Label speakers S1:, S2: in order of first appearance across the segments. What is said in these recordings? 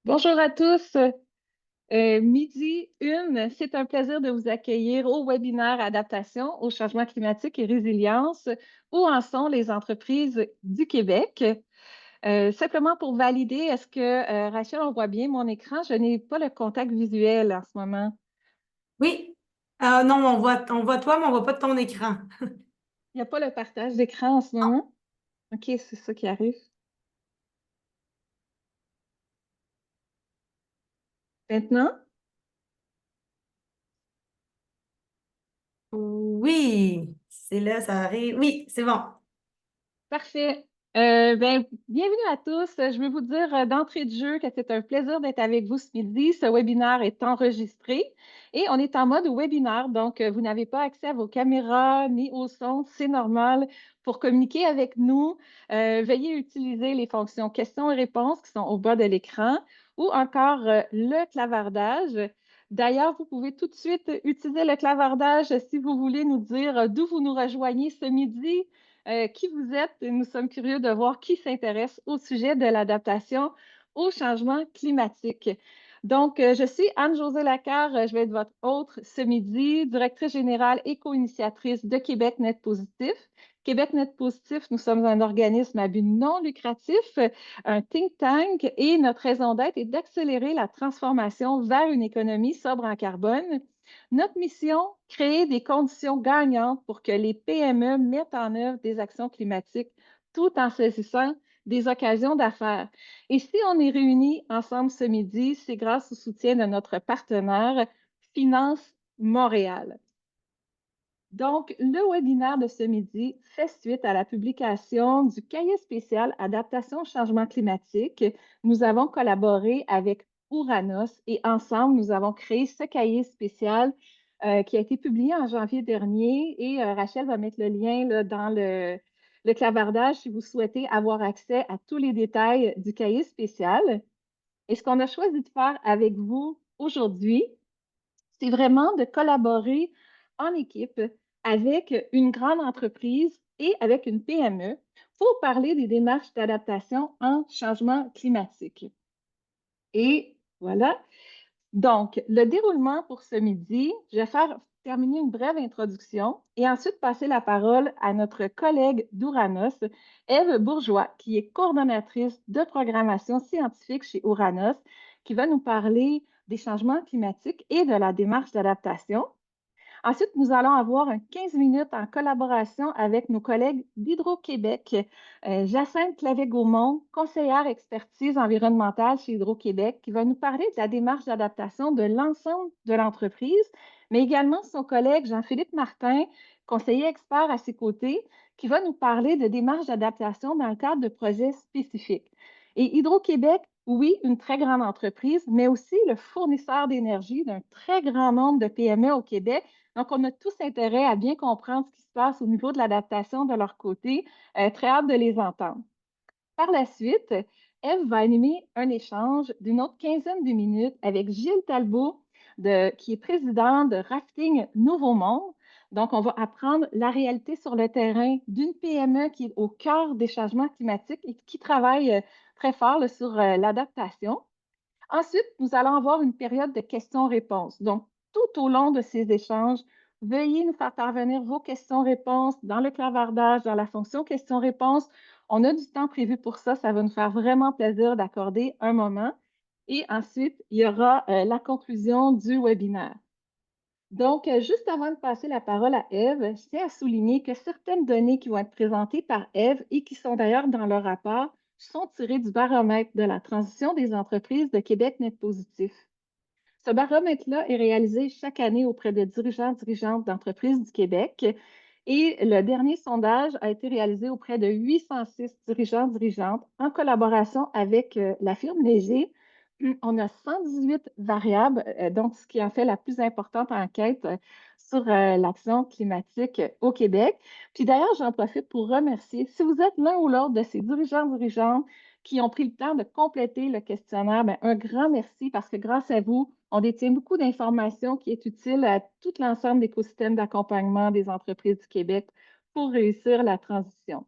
S1: Bonjour à tous. Midi 1, c'est un plaisir de vous accueillir au webinaire Adaptation au changement climatique et résilience. Où en sont les entreprises du Québec? Simplement pour valider, est-ce que Rachel, on voit bien mon écran? Je n'ai pas le contact visuel en ce moment.
S2: Oui. Non, on voit toi, mais on voit pas ton écran.
S1: Il n'y a pas le partage d'écran en ce moment? OK, c'est ça qui arrive. Maintenant?
S2: Oui, c'est là, ça arrive. Oui, c'est bon.
S1: Parfait. Bienvenue à tous. Je veux vous dire d'entrée de jeu que c'est un plaisir d'être avec vous ce midi. Ce webinaire est enregistré et on est en mode webinaire, donc vous n'avez pas accès à vos caméras ni au son. C'est normal. Pour communiquer avec nous, veuillez utiliser les fonctions questions et réponses qui sont au bas de l'écran ou encore le clavardage. D'ailleurs, vous pouvez tout de suite utiliser le clavardage si vous voulez nous dire d'où vous nous rejoignez ce midi. Qui vous êtes. Nous sommes curieux de voir qui s'intéresse au sujet de l'adaptation au changement climatique. Donc, je suis Anne-Josée Lacarre, je vais être votre hôte ce midi, directrice générale et co-initiatrice de Québec Net Positif. Québec Net Positif, nous sommes un organisme à but non lucratif, un think tank, et notre raison d'être est d'accélérer la transformation vers une économie sobre en carbone. Notre mission, créer des conditions gagnantes pour que les PME mettent en œuvre des actions climatiques tout en saisissant des occasions d'affaires. Et si on est réunis ensemble ce midi, c'est grâce au soutien de notre partenaire Finance Montréal. Donc, le webinaire de ce midi fait suite à la publication du cahier spécial Adaptation au changement climatique. Nous avons collaboré avec Ouranos et ensemble, nous avons créé ce cahier spécial qui a été publié en janvier dernier et Rachel va mettre le lien là, dans le clavardage si vous souhaitez avoir accès à tous les détails du cahier spécial. Et ce qu'on a choisi de faire avec vous aujourd'hui, c'est vraiment de collaborer en équipe avec une grande entreprise et avec une PME pour parler des démarches d'adaptation en changement climatique. Et voilà. Donc, le déroulement pour ce midi, je vais faire terminer une brève introduction et ensuite passer la parole à notre collègue d'Ouranos, Ève Bourgeois, qui est coordonnatrice de programmation scientifique chez Ouranos, qui va nous parler des changements climatiques et de la démarche d'adaptation. Ensuite, nous allons avoir un 15 minutes en collaboration avec nos collègues d'Hydro-Québec. Jacinthe Clavet-Gaumont, conseillère expertise environnementale chez Hydro-Québec, qui va nous parler de la démarche d'adaptation de l'ensemble de l'entreprise, mais également son collègue Jean-Philippe Martin, conseiller expert à ses côtés, qui va nous parler de démarches d'adaptation dans le cadre de projets spécifiques. Et Hydro-Québec, oui, une très grande entreprise, mais aussi le fournisseur d'énergie d'un très grand nombre de PME au Québec. Donc, on a tous intérêt à bien comprendre ce qui se passe au niveau de l'adaptation de leur côté. Très hâte de les entendre. Par la suite, Eve va animer un échange d'une autre quinzaine de minutes avec Gilles Talbot, qui est président de Rafting Nouveau Monde. Donc, on va apprendre la réalité sur le terrain d'une PME qui est au cœur des changements climatiques et qui travaille très fort là, sur l'adaptation. Ensuite, nous allons avoir une période de questions-réponses. Donc, tout au long de ces échanges, veuillez nous faire parvenir vos questions-réponses dans le clavardage, dans la fonction questions-réponses. On a du temps prévu pour ça. Ça va nous faire vraiment plaisir d'accorder un moment. Et ensuite, il y aura la conclusion du webinaire. Donc, juste avant de passer la parole à Eve, je tiens à souligner que certaines données qui vont être présentées par Eve et qui sont d'ailleurs dans le rapport sont tirées du baromètre de la transition des entreprises de Québec Net Positif. Ce baromètre-là est réalisé chaque année auprès de dirigeantes d'entreprises du Québec et le dernier sondage a été réalisé auprès de 806 dirigeantes en collaboration avec la firme Léger. On a 118 variables, donc ce qui en fait la plus importante enquête sur l'action climatique au Québec. Puis d'ailleurs, j'en profite pour remercier, si vous êtes l'un ou l'autre de ces dirigeantes qui ont pris le temps de compléter le questionnaire, bien, un grand merci parce que grâce à vous, on détient beaucoup d'informations qui est utile à tout l'ensemble des écosystèmes d'accompagnement des entreprises du Québec pour réussir la transition.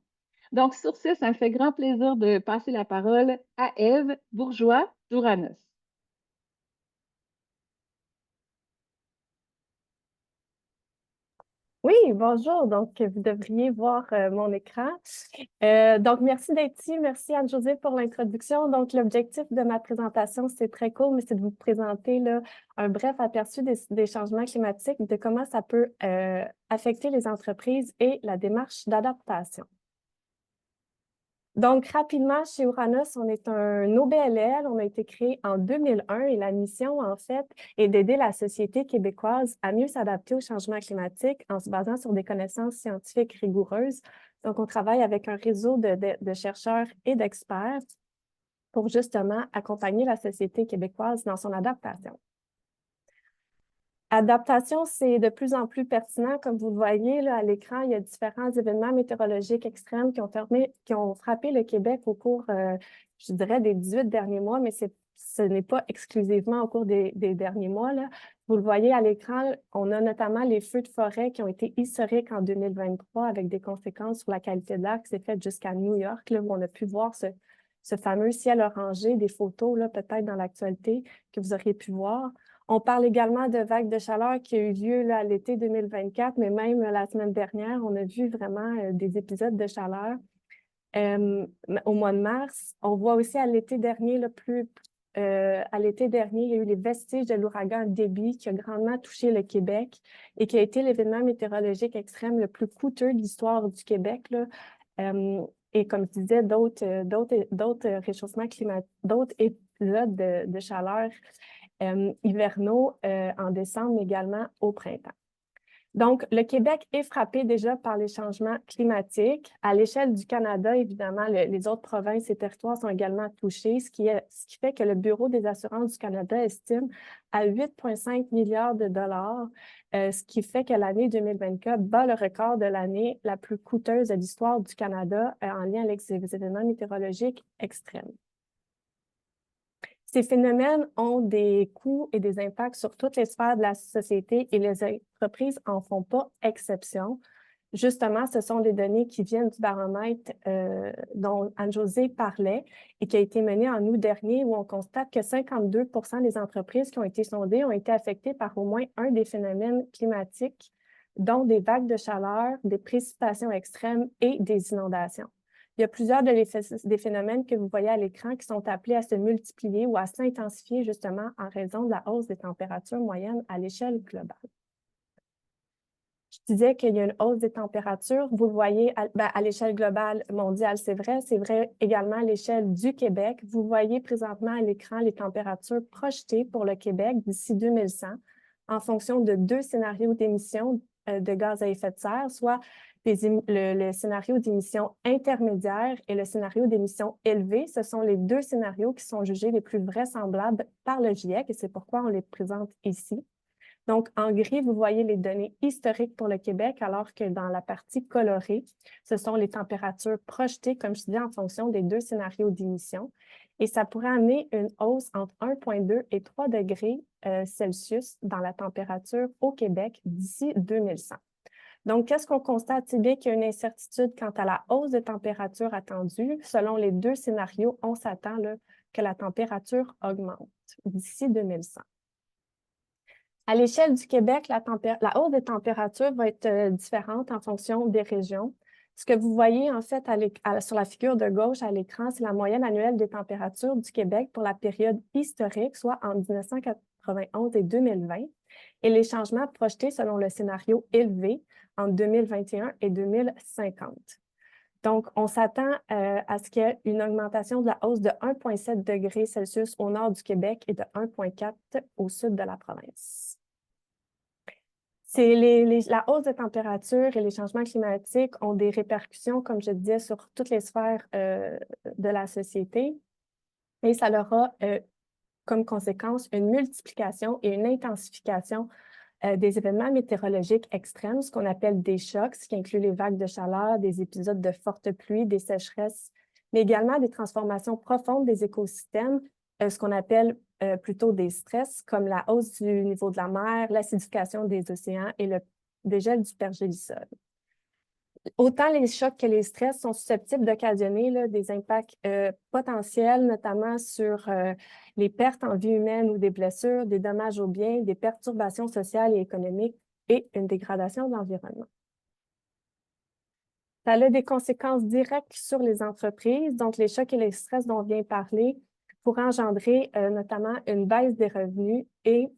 S1: Donc, sur ce, ça me fait grand plaisir de passer la parole à Ève Bourgeois d'Ouranos.
S3: Oui, bonjour. Donc, vous devriez voir mon écran. Donc, merci d'être ici. Merci Anne-Josée pour l'introduction. Donc, l'objectif de ma présentation, c'est très court, mais c'est de vous présenter là, un bref aperçu des changements climatiques, de comment ça peut affecter les entreprises et la démarche d'adaptation. Donc, rapidement, chez Uranus, on est un OBLL. On a été créé en 2001 et la mission, en fait, est d'aider la société québécoise à mieux s'adapter au changement climatique en se basant sur des connaissances scientifiques rigoureuses. Donc, on travaille avec un réseau de chercheurs et d'experts pour justement accompagner la société québécoise dans son adaptation. Adaptation, c'est de plus en plus pertinent. Comme vous le voyez là, à l'écran, il y a différents événements météorologiques extrêmes qui ont frappé le Québec au cours, je dirais, des 18 derniers mois, mais ce n'est pas exclusivement au cours des derniers mois, là. Vous le voyez à l'écran, on a notamment les feux de forêt qui ont été historiques en 2023 avec des conséquences sur la qualité de l'air qui s'est faite jusqu'à New York, là, où on a pu voir ce fameux ciel orangé, des photos peut-être dans l'actualité que vous auriez pu voir. On parle également de vagues de chaleur qui a eu lieu là, à l'été 2024, mais même la semaine dernière, on a vu vraiment des épisodes de chaleur au mois de mars. On voit aussi à l'été dernier, à l'été dernier, il y a eu les vestiges de l'ouragan Debby qui a grandement touché le Québec et qui a été l'événement météorologique extrême le plus coûteux de l'histoire du Québec, là. Et comme je disais, d'autres réchauffements climatiques, d'autres épisodes de chaleur hivernaux en décembre, mais également au printemps. Donc, le Québec est frappé déjà par les changements climatiques. À l'échelle du Canada, évidemment, les autres provinces et territoires sont également touchés, ce qui fait que le Bureau des assurances du Canada estime à 8,5 milliards de dollars, ce qui fait que l'année 2024 bat le record de l'année la plus coûteuse de l'histoire du Canada en lien avec ces événements météorologiques extrêmes. Ces phénomènes ont des coûts et des impacts sur toutes les sphères de la société et les entreprises n'en font pas exception. Justement, ce sont des données qui viennent du baromètre dont Anne-Josée parlait et qui a été mené en août dernier où on constate que 52 des entreprises qui ont été sondées ont été affectées par au moins un des phénomènes climatiques, dont des vagues de chaleur, des précipitations extrêmes et des inondations. Il y a plusieurs des phénomènes que vous voyez à l'écran qui sont appelés à se multiplier ou à s'intensifier justement en raison de la hausse des températures moyennes à l'échelle globale. Je disais qu'il y a une hausse des températures. Vous le voyez à l'échelle globale mondiale, c'est vrai également à l'échelle du Québec. Vous voyez présentement à l'écran les températures projetées pour le Québec d'ici 2100 en fonction de deux scénarios d'émissions de gaz à effet de serre, soit le scénario d'émissions intermédiaire et le scénario d'émissions élevées. Ce sont les deux scénarios qui sont jugés les plus vraisemblables par le GIEC et c'est pourquoi on les présente ici. Donc, en gris, vous voyez les données historiques pour le Québec, alors que dans la partie colorée, ce sont les températures projetées, comme je disais, en fonction des deux scénarios d'émission. Et ça pourrait amener une hausse entre 1,2 et 3 degrés Celsius dans la température au Québec d'ici 2100. Donc, qu'est-ce qu'on constate? C'est bien qu'il y a une incertitude quant à la hausse de température attendue. Selon les deux scénarios, on s'attend que la température augmente d'ici 2100. À l'échelle du Québec, la hausse des températures va être différente en fonction des régions. Ce que vous voyez en fait sur la figure de gauche à l'écran, c'est la moyenne annuelle des températures du Québec pour la période historique, soit en 1991 et 2020, et les changements projetés selon le scénario élevé en 2021 et 2050. Donc, on s'attend à ce qu'il y ait une augmentation de la hausse de 1,7 degrés Celsius au nord du Québec et de 1,4 au sud de la province. La hausse de température et les changements climatiques ont des répercussions, comme je disais, sur toutes les sphères de la société et ça leur a comme conséquence une multiplication et une intensification des événements météorologiques extrêmes, ce qu'on appelle des chocs, ce qui inclut les vagues de chaleur, des épisodes de fortes pluies, des sécheresses, mais également des transformations profondes des écosystèmes, ce qu'on appelle plutôt des stress, comme la hausse du niveau de la mer, l'acidification des océans et le dégel du pergélisol. Autant les chocs que les stress sont susceptibles d'occasionner des impacts potentiels, notamment sur les pertes en vie humaine ou des blessures, des dommages aux biens, des perturbations sociales et économiques et une dégradation de l'environnement. Ça a des conséquences directes sur les entreprises. Donc, les chocs et les stress dont on vient parler pourraient engendrer notamment une baisse des revenus et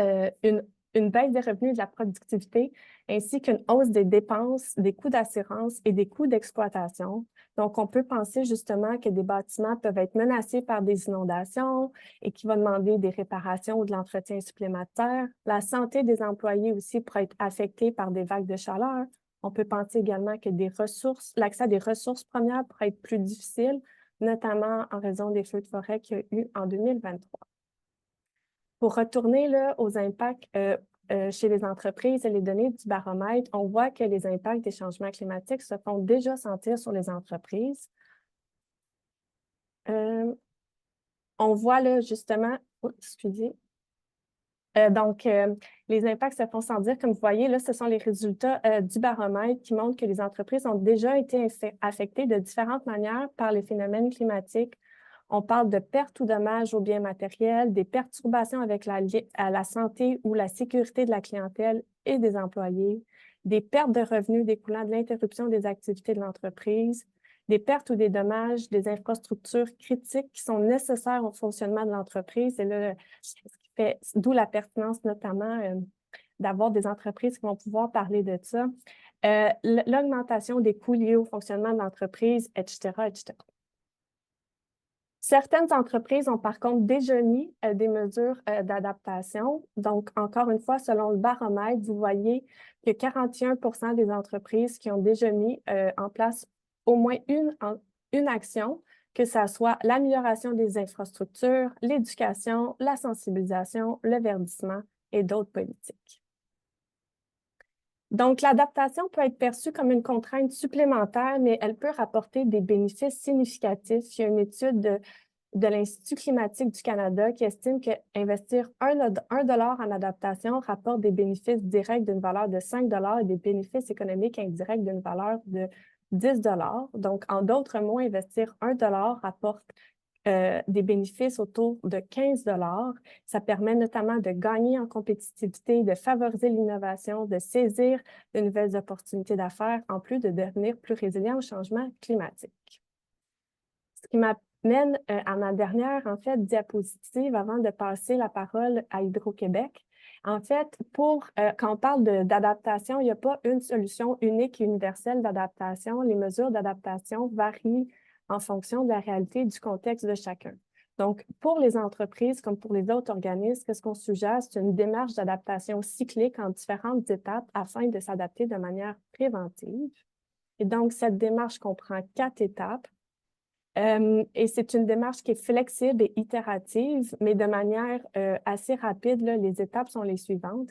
S3: une baisse des revenus et de la productivité, ainsi qu'une hausse des dépenses, des coûts d'assurance et des coûts d'exploitation. Donc, on peut penser justement que des bâtiments peuvent être menacés par des inondations et qui vont demander des réparations ou de l'entretien supplémentaire. La santé des employés aussi pourrait être affectée par des vagues de chaleur. On peut penser également que l'accès à des ressources premières pourrait être plus difficile, notamment en raison des feux de forêt qu'il y a eu en 2023. Pour retourner là, aux impacts chez les entreprises et les données du baromètre, on voit que les impacts des changements climatiques se font déjà sentir sur les entreprises. On voit là justement, excusez. Les impacts se font sentir, comme vous voyez, là, ce sont les résultats du baromètre qui montrent que les entreprises ont déjà été affectées de différentes manières par les phénomènes climatiques. On parle de pertes ou dommages aux biens matériels, des perturbations avec la santé ou la sécurité de la clientèle et des employés, des pertes de revenus découlant de l'interruption des activités de l'entreprise, des pertes ou des dommages des infrastructures critiques qui sont nécessaires au fonctionnement de l'entreprise. Et là, d'où la pertinence notamment d'avoir des entreprises qui vont pouvoir parler de ça. L'augmentation des coûts liés au fonctionnement de l'entreprise, etc., etc. Certaines entreprises ont par contre déjà mis des mesures d'adaptation. Donc, encore une fois, selon le baromètre, vous voyez que 41% des entreprises qui ont déjà mis en place au moins une action, que ce soit l'amélioration des infrastructures, l'éducation, la sensibilisation, le verdissement et d'autres politiques. Donc, l'adaptation peut être perçue comme une contrainte supplémentaire, mais elle peut rapporter des bénéfices significatifs. Il y a une étude de l'Institut climatique du Canada qui estime qu'investir 1 $ en adaptation rapporte des bénéfices directs d'une valeur de 5 $ et des bénéfices économiques indirects d'une valeur de 10 $. Donc, en d'autres mots, investir 1 $ rapporte des bénéfices autour de 15 $. Ça permet notamment de gagner en compétitivité, de favoriser l'innovation, de saisir de nouvelles opportunités d'affaires, en plus de devenir plus résilient au changement climatique. Ce qui m'amène à ma dernière, en fait, diapositive avant de passer la parole à Hydro-Québec. En fait, quand on parle d'adaptation, il n'y a pas une solution unique et universelle d'adaptation. Les mesures d'adaptation varient en fonction de la réalité et du contexte de chacun. Donc, pour les entreprises comme pour les autres organismes, qu'est-ce qu'on suggère? C'est une démarche d'adaptation cyclique en différentes étapes afin de s'adapter de manière préventive. Et donc, cette démarche comprend 4 étapes. Et c'est une démarche qui est flexible et itérative, mais de manière assez rapide, là, les étapes sont les suivantes.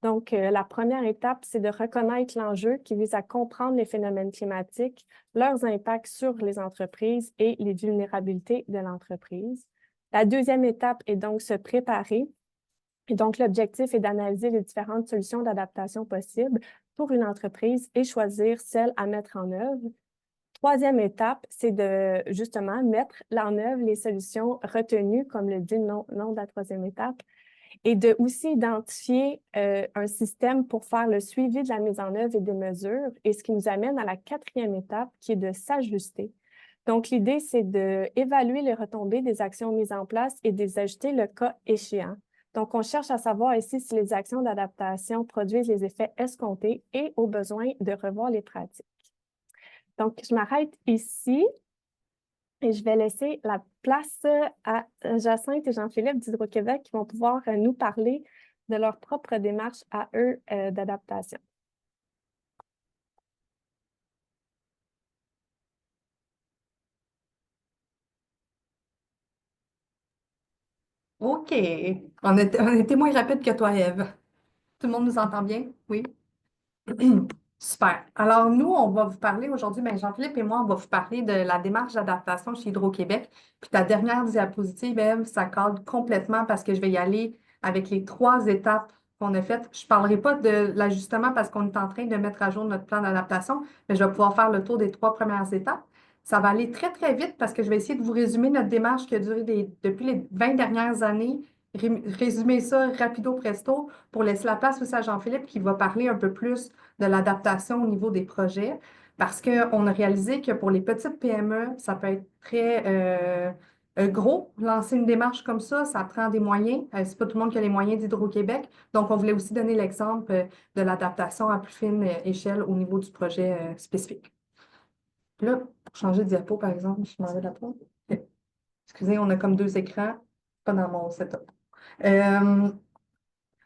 S3: Donc, la première étape, c'est de reconnaître l'enjeu qui vise à comprendre les phénomènes climatiques, leurs impacts sur les entreprises et les vulnérabilités de l'entreprise. La deuxième étape est donc se préparer. Et donc, l'objectif est d'analyser les différentes solutions d'adaptation possibles pour une entreprise et choisir celle à mettre en œuvre. Troisième étape, c'est de justement mettre en œuvre les solutions retenues, comme le dit le nom de la troisième étape, et de aussi identifier un système pour faire le suivi de la mise en œuvre et des mesures, et ce qui nous amène à la quatrième étape, qui est de s'ajuster. Donc, l'idée, c'est d'évaluer les retombées des actions mises en place et de les ajuster le cas échéant. Donc, on cherche à savoir ici si les actions d'adaptation produisent les effets escomptés et au besoin de revoir les pratiques. Donc, je m'arrête ici et je vais laisser la place à Jacinthe et Jean-Philippe d'Hydro-Québec qui vont pouvoir nous parler de leur propre démarche à eux d'adaptation.
S4: OK. On était moins rapide que toi, Ève. Tout le monde nous entend bien? Oui? Super. Alors, nous, on va vous parler aujourd'hui, Jean-Philippe et moi, on va vous parler de la démarche d'adaptation chez Hydro-Québec. Puis ta dernière diapositive, Ève, ça cadre complètement parce que je vais y aller avec les 3 étapes qu'on a faites. Je ne parlerai pas de l'ajustement parce qu'on est en train de mettre à jour notre plan d'adaptation, mais je vais pouvoir faire le tour des 3 premières étapes. Ça va aller très, très vite parce que je vais essayer de vous résumer notre démarche qui a duré depuis les 20 dernières années. Résumer ça rapido presto pour laisser la place aussi à Jean-Philippe qui va parler un peu plus de l'adaptation au niveau des projets. parce qu'on a réalisé que pour les petites PME, ça peut être très gros. Lancer une démarche comme ça prend des moyens. C'est pas tout le monde qui a les moyens d'Hydro-Québec. Donc, on voulait aussi donner l'exemple de l'adaptation à plus fine échelle au niveau du projet spécifique. Là, pour changer de diapo, par exemple, je m'en vais là-bas. Ok. Excusez, on a comme deux écrans, pas dans mon setup.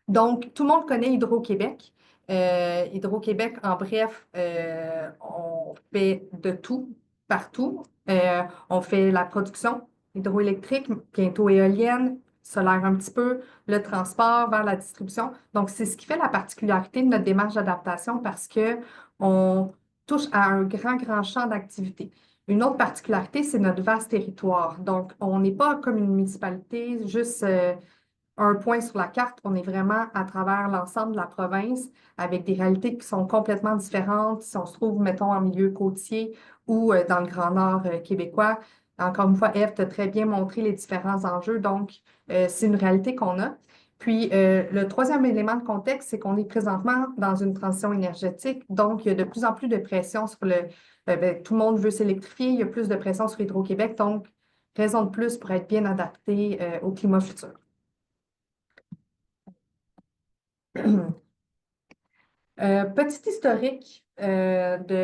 S4: Donc, tout le monde connaît Hydro-Québec. Hydro-Québec, en bref, on fait de tout, partout. On fait la production hydroélectrique, bientôt éolienne, solaire un petit peu, le transport vers la distribution. Donc, c'est ce qui fait la particularité de notre démarche d'adaptation parce que on touche à un grand champ d'activité. Une autre particularité, c'est notre vaste territoire. Donc, on n'est pas comme une municipalité, juste un point sur la carte. On est vraiment à travers l'ensemble de la province avec des réalités qui sont complètement différentes si on se trouve, mettons, en milieu côtier ou dans le Grand Nord québécois. Encore une fois, Ève t'a très bien montré les différents enjeux. Donc, c'est une réalité qu'on a. Puis, le troisième élément de contexte, c'est qu'on est présentement dans une transition énergétique. Donc, il y a de plus en plus de pression sur tout le monde veut s'électrifier. Il y a plus de pression sur Hydro-Québec. Donc, raison de plus pour être bien adapté au climat futur. Petit historique de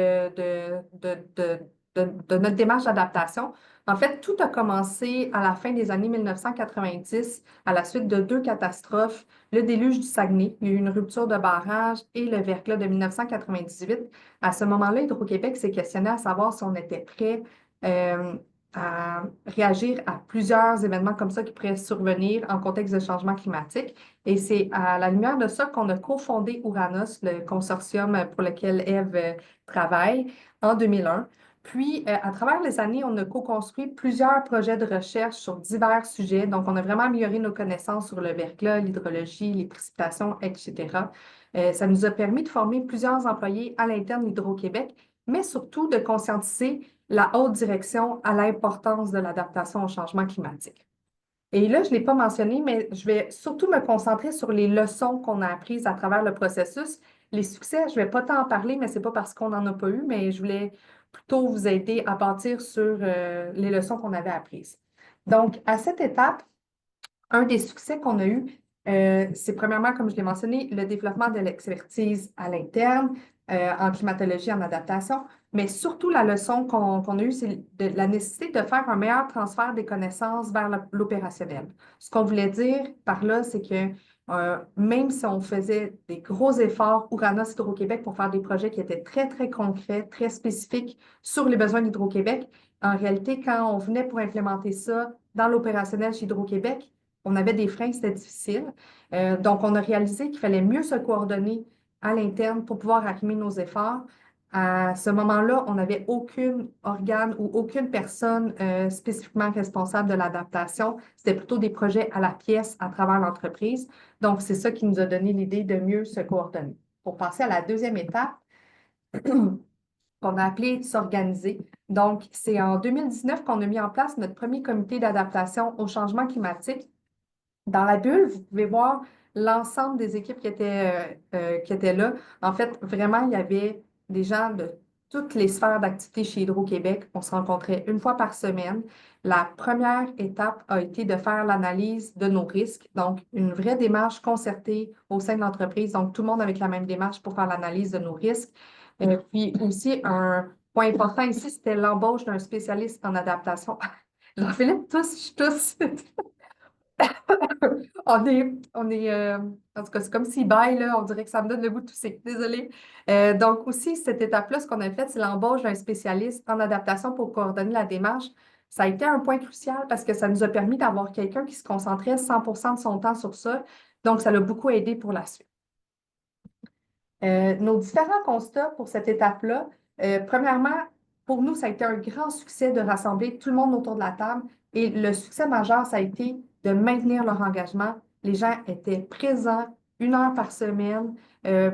S4: notre démarche d'adaptation. En fait, tout a commencé à la fin des années 1990, à la suite de deux catastrophes, le déluge du Saguenay, il y a eu une rupture de barrage et le verglas de 1998. À ce moment-là, Hydro-Québec s'est questionné à savoir si on était prêt à réagir à plusieurs événements comme ça qui pourraient survenir en contexte de changement climatique. Et c'est à la lumière de ça qu'on a cofondé Ouranos, le consortium pour lequel Ève travaille, en 2001. Puis, à travers les années, on a co-construit plusieurs projets de recherche sur divers sujets. Donc, on a vraiment amélioré nos connaissances sur le verglas, l'hydrologie, les précipitations, etc. Ça nous a permis de former plusieurs employés à l'interne d'Hydro-Québec, mais surtout de conscientiser la haute direction à l'importance de l'adaptation au changement climatique. Et là, je ne l'ai pas mentionné, mais je vais surtout me concentrer sur les leçons qu'on a apprises à travers le processus. Les succès, je ne vais pas tant en parler, mais ce n'est pas parce qu'on n'en a pas eu, mais je voulais plutôt vous aider à bâtir sur les leçons qu'on avait apprises. Donc, à cette étape, un des succès qu'on a eu, c'est premièrement, comme je l'ai mentionné, le développement de l'expertise à l'interne, en climatologie, en adaptation, mais surtout la leçon qu'on a eue, c'est de la nécessité de faire un meilleur transfert des connaissances vers l'opérationnel. Ce qu'on voulait dire par là, c'est que même si on faisait des gros efforts, Ouranos Hydro-Québec, pour faire des projets qui étaient très concrets, très spécifiques sur les besoins d'Hydro-Québec, en réalité, quand on venait pour implémenter ça dans l'opérationnel chez Hydro-Québec, on avait des freins, c'était difficile. Donc, on a réalisé qu'il fallait mieux se coordonner à l'interne pour pouvoir arrimer nos efforts. À ce moment-là, on n'avait aucun organe ou aucune personne spécifiquement responsable de l'adaptation. C'était plutôt des projets à la pièce à travers l'entreprise. Donc, c'est ça qui nous a donné l'idée de mieux se coordonner. Pour passer à la deuxième étape, qu'on a appelé s'organiser. Donc, c'est en 2019 qu'on a mis en place notre premier comité d'adaptation au changement climatique. Dans la bulle, vous pouvez voir l'ensemble des équipes qui étaient là. En fait, vraiment, il y avait des gens de toutes les sphères d'activité chez Hydro-Québec. On se rencontrait une fois par semaine. La première étape a été de faire l'analyse de nos risques, donc une vraie démarche concertée au sein de l'entreprise, donc tout le monde avec la même démarche pour faire l'analyse de nos risques. Puis aussi, un point important ici, c'était l'embauche d'un spécialiste en adaptation. Jean-Philippe, tous, je tousse. En tout cas, c'est comme s'il baille, là, on dirait que ça me donne le goût de tousser. Désolée. Donc, aussi, cette étape-là, ce qu'on a fait, c'est l'embauche d'un spécialiste en adaptation pour coordonner la démarche. Ça a été un point crucial parce que ça nous a permis d'avoir quelqu'un qui se concentrait 100% de son temps sur ça. Donc, ça l'a beaucoup aidé pour la suite. Nos différents constats pour cette étape-là, premièrement, pour nous, ça a été un grand succès de rassembler tout le monde autour de la table. Et le succès majeur, ça a été de maintenir leur engagement. Les gens étaient présents 1 heure par semaine.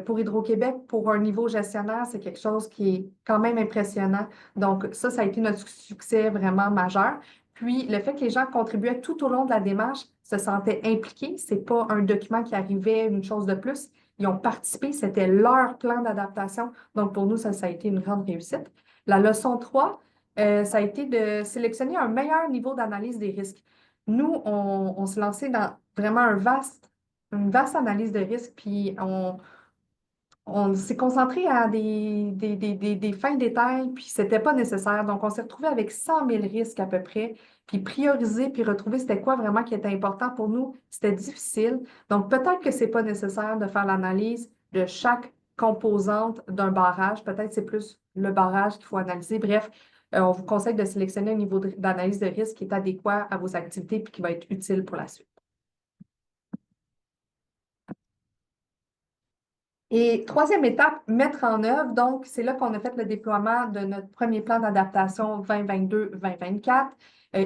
S4: Pour Hydro-Québec, pour un niveau gestionnaire, c'est quelque chose qui est quand même impressionnant. Donc, ça a été notre succès vraiment majeur. Puis, le fait que les gens contribuaient tout au long de la démarche, se sentaient impliqués. Ce n'est pas un document qui arrivait, une chose de plus. Ils ont participé, c'était leur plan d'adaptation. Donc, pour nous, ça a été une grande réussite. La leçon 3, ça a été de sélectionner un meilleur niveau d'analyse des risques. Nous, on s'est lancé dans vraiment une vaste analyse de risques, puis on s'est concentré à des fins détails, puis c'était pas nécessaire. Donc, on s'est retrouvé avec 100 000 risques à peu près, puis prioriser, puis retrouver c'était quoi vraiment qui était important pour nous. C'était difficile. Donc, peut-être que c'est pas nécessaire de faire l'analyse de chaque composante d'un barrage. Peut-être c'est plus le barrage qu'il faut analyser. Bref, on vous conseille de sélectionner un niveau d'analyse de risque qui est adéquat à vos activités puis qui va être utile pour la suite. Et troisième étape, mettre en œuvre. Donc, c'est là qu'on a fait le déploiement de notre premier plan d'adaptation 2022-2024.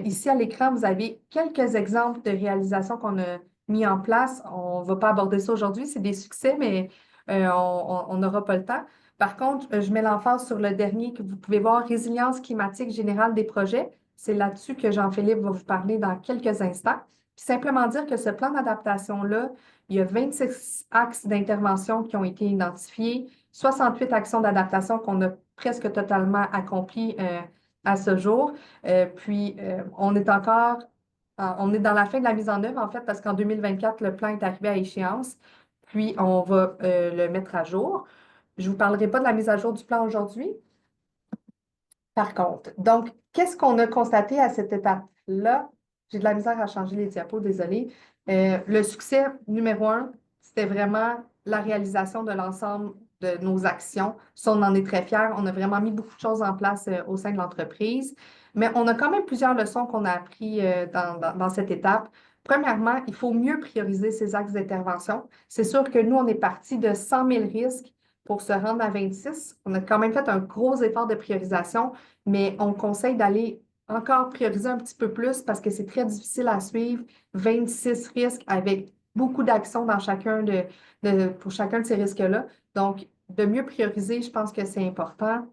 S4: Ici, à l'écran, vous avez quelques exemples de réalisations qu'on a mis en place. On ne va pas aborder ça aujourd'hui, c'est des succès, mais on n'aura pas le temps. Par contre, je mets l'emphase sur le dernier que vous pouvez voir, résilience climatique générale des projets. C'est là-dessus que Jean-Philippe va vous parler dans quelques instants. Puis simplement dire que ce plan d'adaptation-là, il y a 26 axes d'intervention qui ont été identifiés, 68 actions d'adaptation qu'on a presque totalement accomplies à ce jour. On est on est dans la fin de la mise en œuvre, en fait, parce qu'en 2024, le plan est arrivé à échéance, puis on va le mettre à jour. Je ne vous parlerai pas de la mise à jour du plan aujourd'hui. Par contre, donc, qu'est-ce qu'on a constaté à cette étape-là? J'ai de la misère à changer les diapos, désolée. Le succès numéro 1, c'était vraiment la réalisation de l'ensemble de nos actions. Ça, on en est très fiers. On a vraiment mis beaucoup de choses en place au sein de l'entreprise. Mais on a quand même plusieurs leçons qu'on a apprises dans cette étape. Premièrement, il faut mieux prioriser ces axes d'intervention. C'est sûr que nous, on est parti de 100 000 risques pour se rendre à 26. On a quand même fait un gros effort de priorisation, mais on conseille d'aller encore prioriser un petit peu plus parce que c'est très difficile à suivre. 26 risques avec beaucoup d'actions dans pour chacun de ces risques-là. Donc, de mieux prioriser, je pense que c'est important.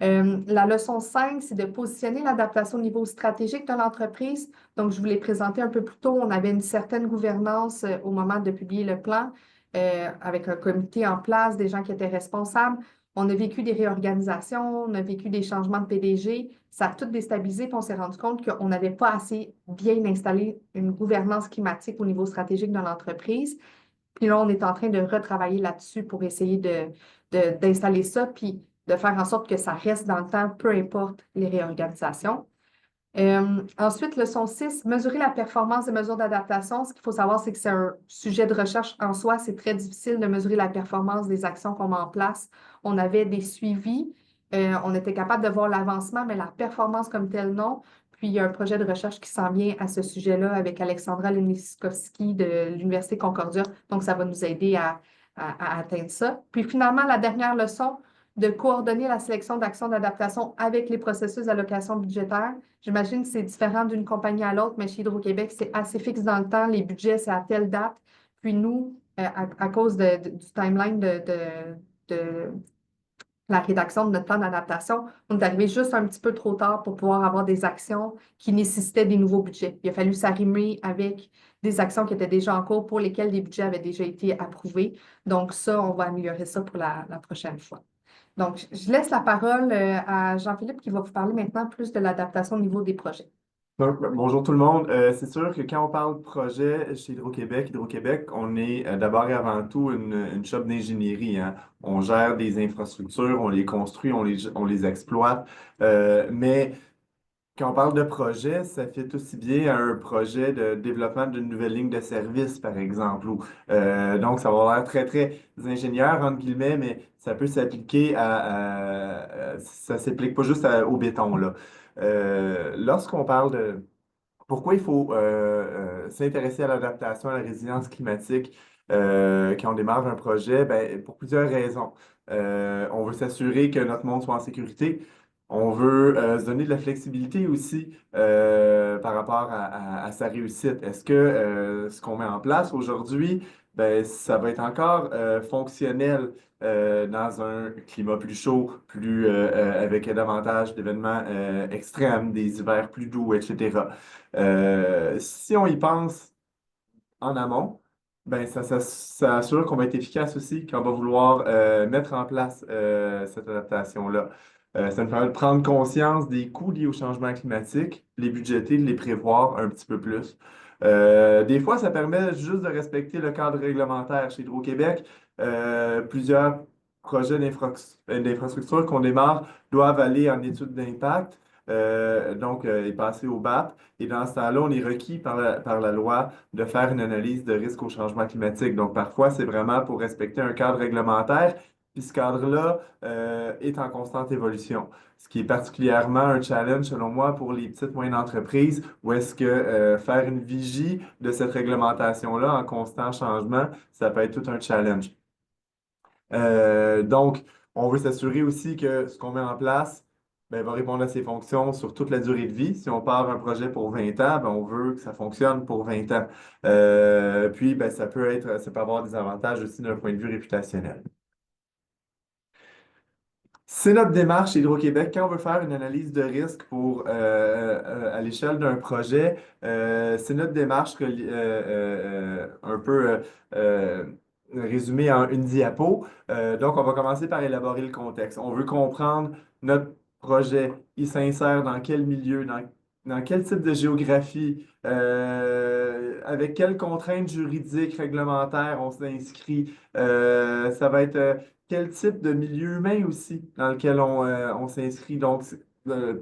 S4: La leçon 5, c'est de positionner l'adaptation au niveau stratégique de l'entreprise. Donc, je vous l'ai présenté un peu plus tôt. On avait une certaine gouvernance au moment de publier le plan, avec un comité en place, des gens qui étaient responsables. On a vécu des réorganisations, on a vécu des changements de PDG. Ça a tout déstabilisé, puis on s'est rendu compte qu'on n'avait pas assez bien installé une gouvernance climatique au niveau stratégique de l'entreprise. Puis là, on est en train de retravailler là-dessus pour essayer d'installer ça, puis de faire en sorte que ça reste dans le temps, peu importe les réorganisations. Ensuite, leçon 6, mesurer la performance des mesures d'adaptation. Ce qu'il faut savoir, c'est que c'est un sujet de recherche en soi. C'est très difficile de mesurer la performance des actions qu'on met en place. On avait des suivis, on était capable de voir l'avancement, mais la performance comme telle, non. Puis, il y a un projet de recherche qui s'en vient à ce sujet-là avec Alexandra Leniskowski de l'Université Concordia. Donc, ça va nous aider à atteindre ça. Puis, finalement, la dernière leçon, de coordonner la sélection d'actions d'adaptation avec les processus d'allocation budgétaire. J'imagine que c'est différent d'une compagnie à l'autre, mais chez Hydro-Québec, c'est assez fixe dans le temps. Les budgets, c'est à telle date. Puis nous, à cause du timeline de la rédaction de notre plan d'adaptation, on est arrivé juste un petit peu trop tard pour pouvoir avoir des actions qui nécessitaient des nouveaux budgets. Il a fallu s'arrimer avec des actions qui étaient déjà en cours pour lesquelles des budgets avaient déjà été approuvés. Donc ça, on va améliorer ça pour la prochaine fois. Donc, je laisse la parole à Jean-Philippe qui va vous parler maintenant plus de l'adaptation au niveau des projets.
S5: Donc, bonjour tout le monde. C'est sûr que quand on parle projet chez Hydro-Québec, on est d'abord et avant tout une shop d'ingénierie, hein. On gère des infrastructures, on les construit, on les exploite. Mais quand on parle de projet, ça fait aussi bien à un projet de développement d'une nouvelle ligne de service, par exemple. Donc, ça va avoir l'air très, très ingénieur, entre guillemets, mais ça peut s'appliquer ça s'applique pas juste au béton, là. Lorsqu'on parle de pourquoi il faut s'intéresser à l'adaptation, à la résilience climatique quand on démarre un projet, ben, pour plusieurs raisons. On veut s'assurer que notre monde soit en sécurité. On veut se donner de la flexibilité aussi par rapport à sa réussite. Est-ce que ce qu'on met en place aujourd'hui, ben, ça va être encore fonctionnel dans un climat plus chaud, avec davantage d'événements extrêmes, des hivers plus doux, etc. Si on y pense en amont, Ben, ça assure qu'on va être efficace aussi quand on va vouloir mettre en place cette adaptation-là. Ça nous permet de prendre conscience des coûts liés au changement climatique, les budgéter, de les prévoir un petit peu plus. Des fois, ça permet juste de respecter le cadre réglementaire. Chez Hydro-Québec, plusieurs projets d'infrastructure qu'on démarre doivent aller en étude d'impact, et passer au BAP. Et dans ce temps-là, on est requis par la loi de faire une analyse de risque au changement climatique. Donc, parfois, c'est vraiment pour respecter un cadre réglementaire, puis ce cadre-là est en constante évolution. Ce qui est particulièrement un challenge, selon moi, pour les petites moyennes entreprises, où est-ce que faire une vigie de cette réglementation-là en constant changement, ça peut être tout un challenge. Donc, on veut s'assurer aussi que ce qu'on met en place ben, va répondre à ses fonctions sur toute la durée de vie. Si on part un projet pour 20 ans, ben, on veut que ça fonctionne pour 20 ans. Puis, ben, ça peut avoir des avantages aussi d'un point de vue réputationnel. C'est notre démarche chez Hydro-Québec. Quand on veut faire une analyse de risque à l'échelle d'un projet, c'est notre démarche un peu résumée en une diapo. Donc, on va commencer par élaborer le contexte. On veut comprendre notre projet. Il s'insère dans quel milieu, dans quel type de géographie, avec quelles contraintes juridiques, réglementaires on s'inscrit. Ça va être quel type de milieu humain aussi dans lequel on s'inscrit, donc, dans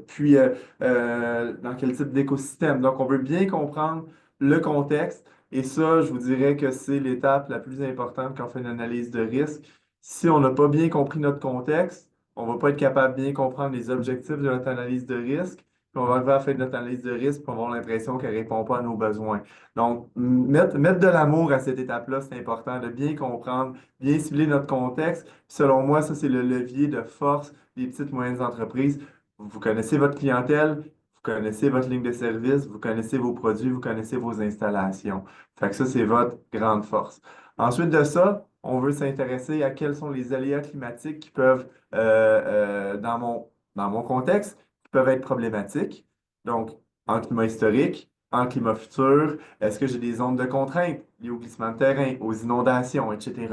S5: quel type d'écosystème. Donc, on veut bien comprendre le contexte et ça, je vous dirais que c'est l'étape la plus importante quand on fait une analyse de risque. Si on n'a pas bien compris notre contexte, on ne va pas être capable de bien comprendre les objectifs de notre analyse de risque. Puis on va arriver à faire notre analyse de risque, puis on va avoir l'impression qu'elle ne répond pas à nos besoins. Donc, mettre de l'amour à cette étape-là, c'est important, de bien comprendre, bien cibler notre contexte. Selon moi, ça, c'est le levier de force des petites et moyennes entreprises. Vous connaissez votre clientèle, vous connaissez votre ligne de service, vous connaissez vos produits, vous connaissez vos installations. Fait que ça, c'est votre grande force. Ensuite de ça, on veut s'intéresser à quels sont les aléas climatiques qui peuvent, dans mon contexte, qui peuvent être problématiques. Donc, en climat historique, en climat futur, est-ce que j'ai des zones de contrainte liées au glissement de terrain, aux inondations, etc.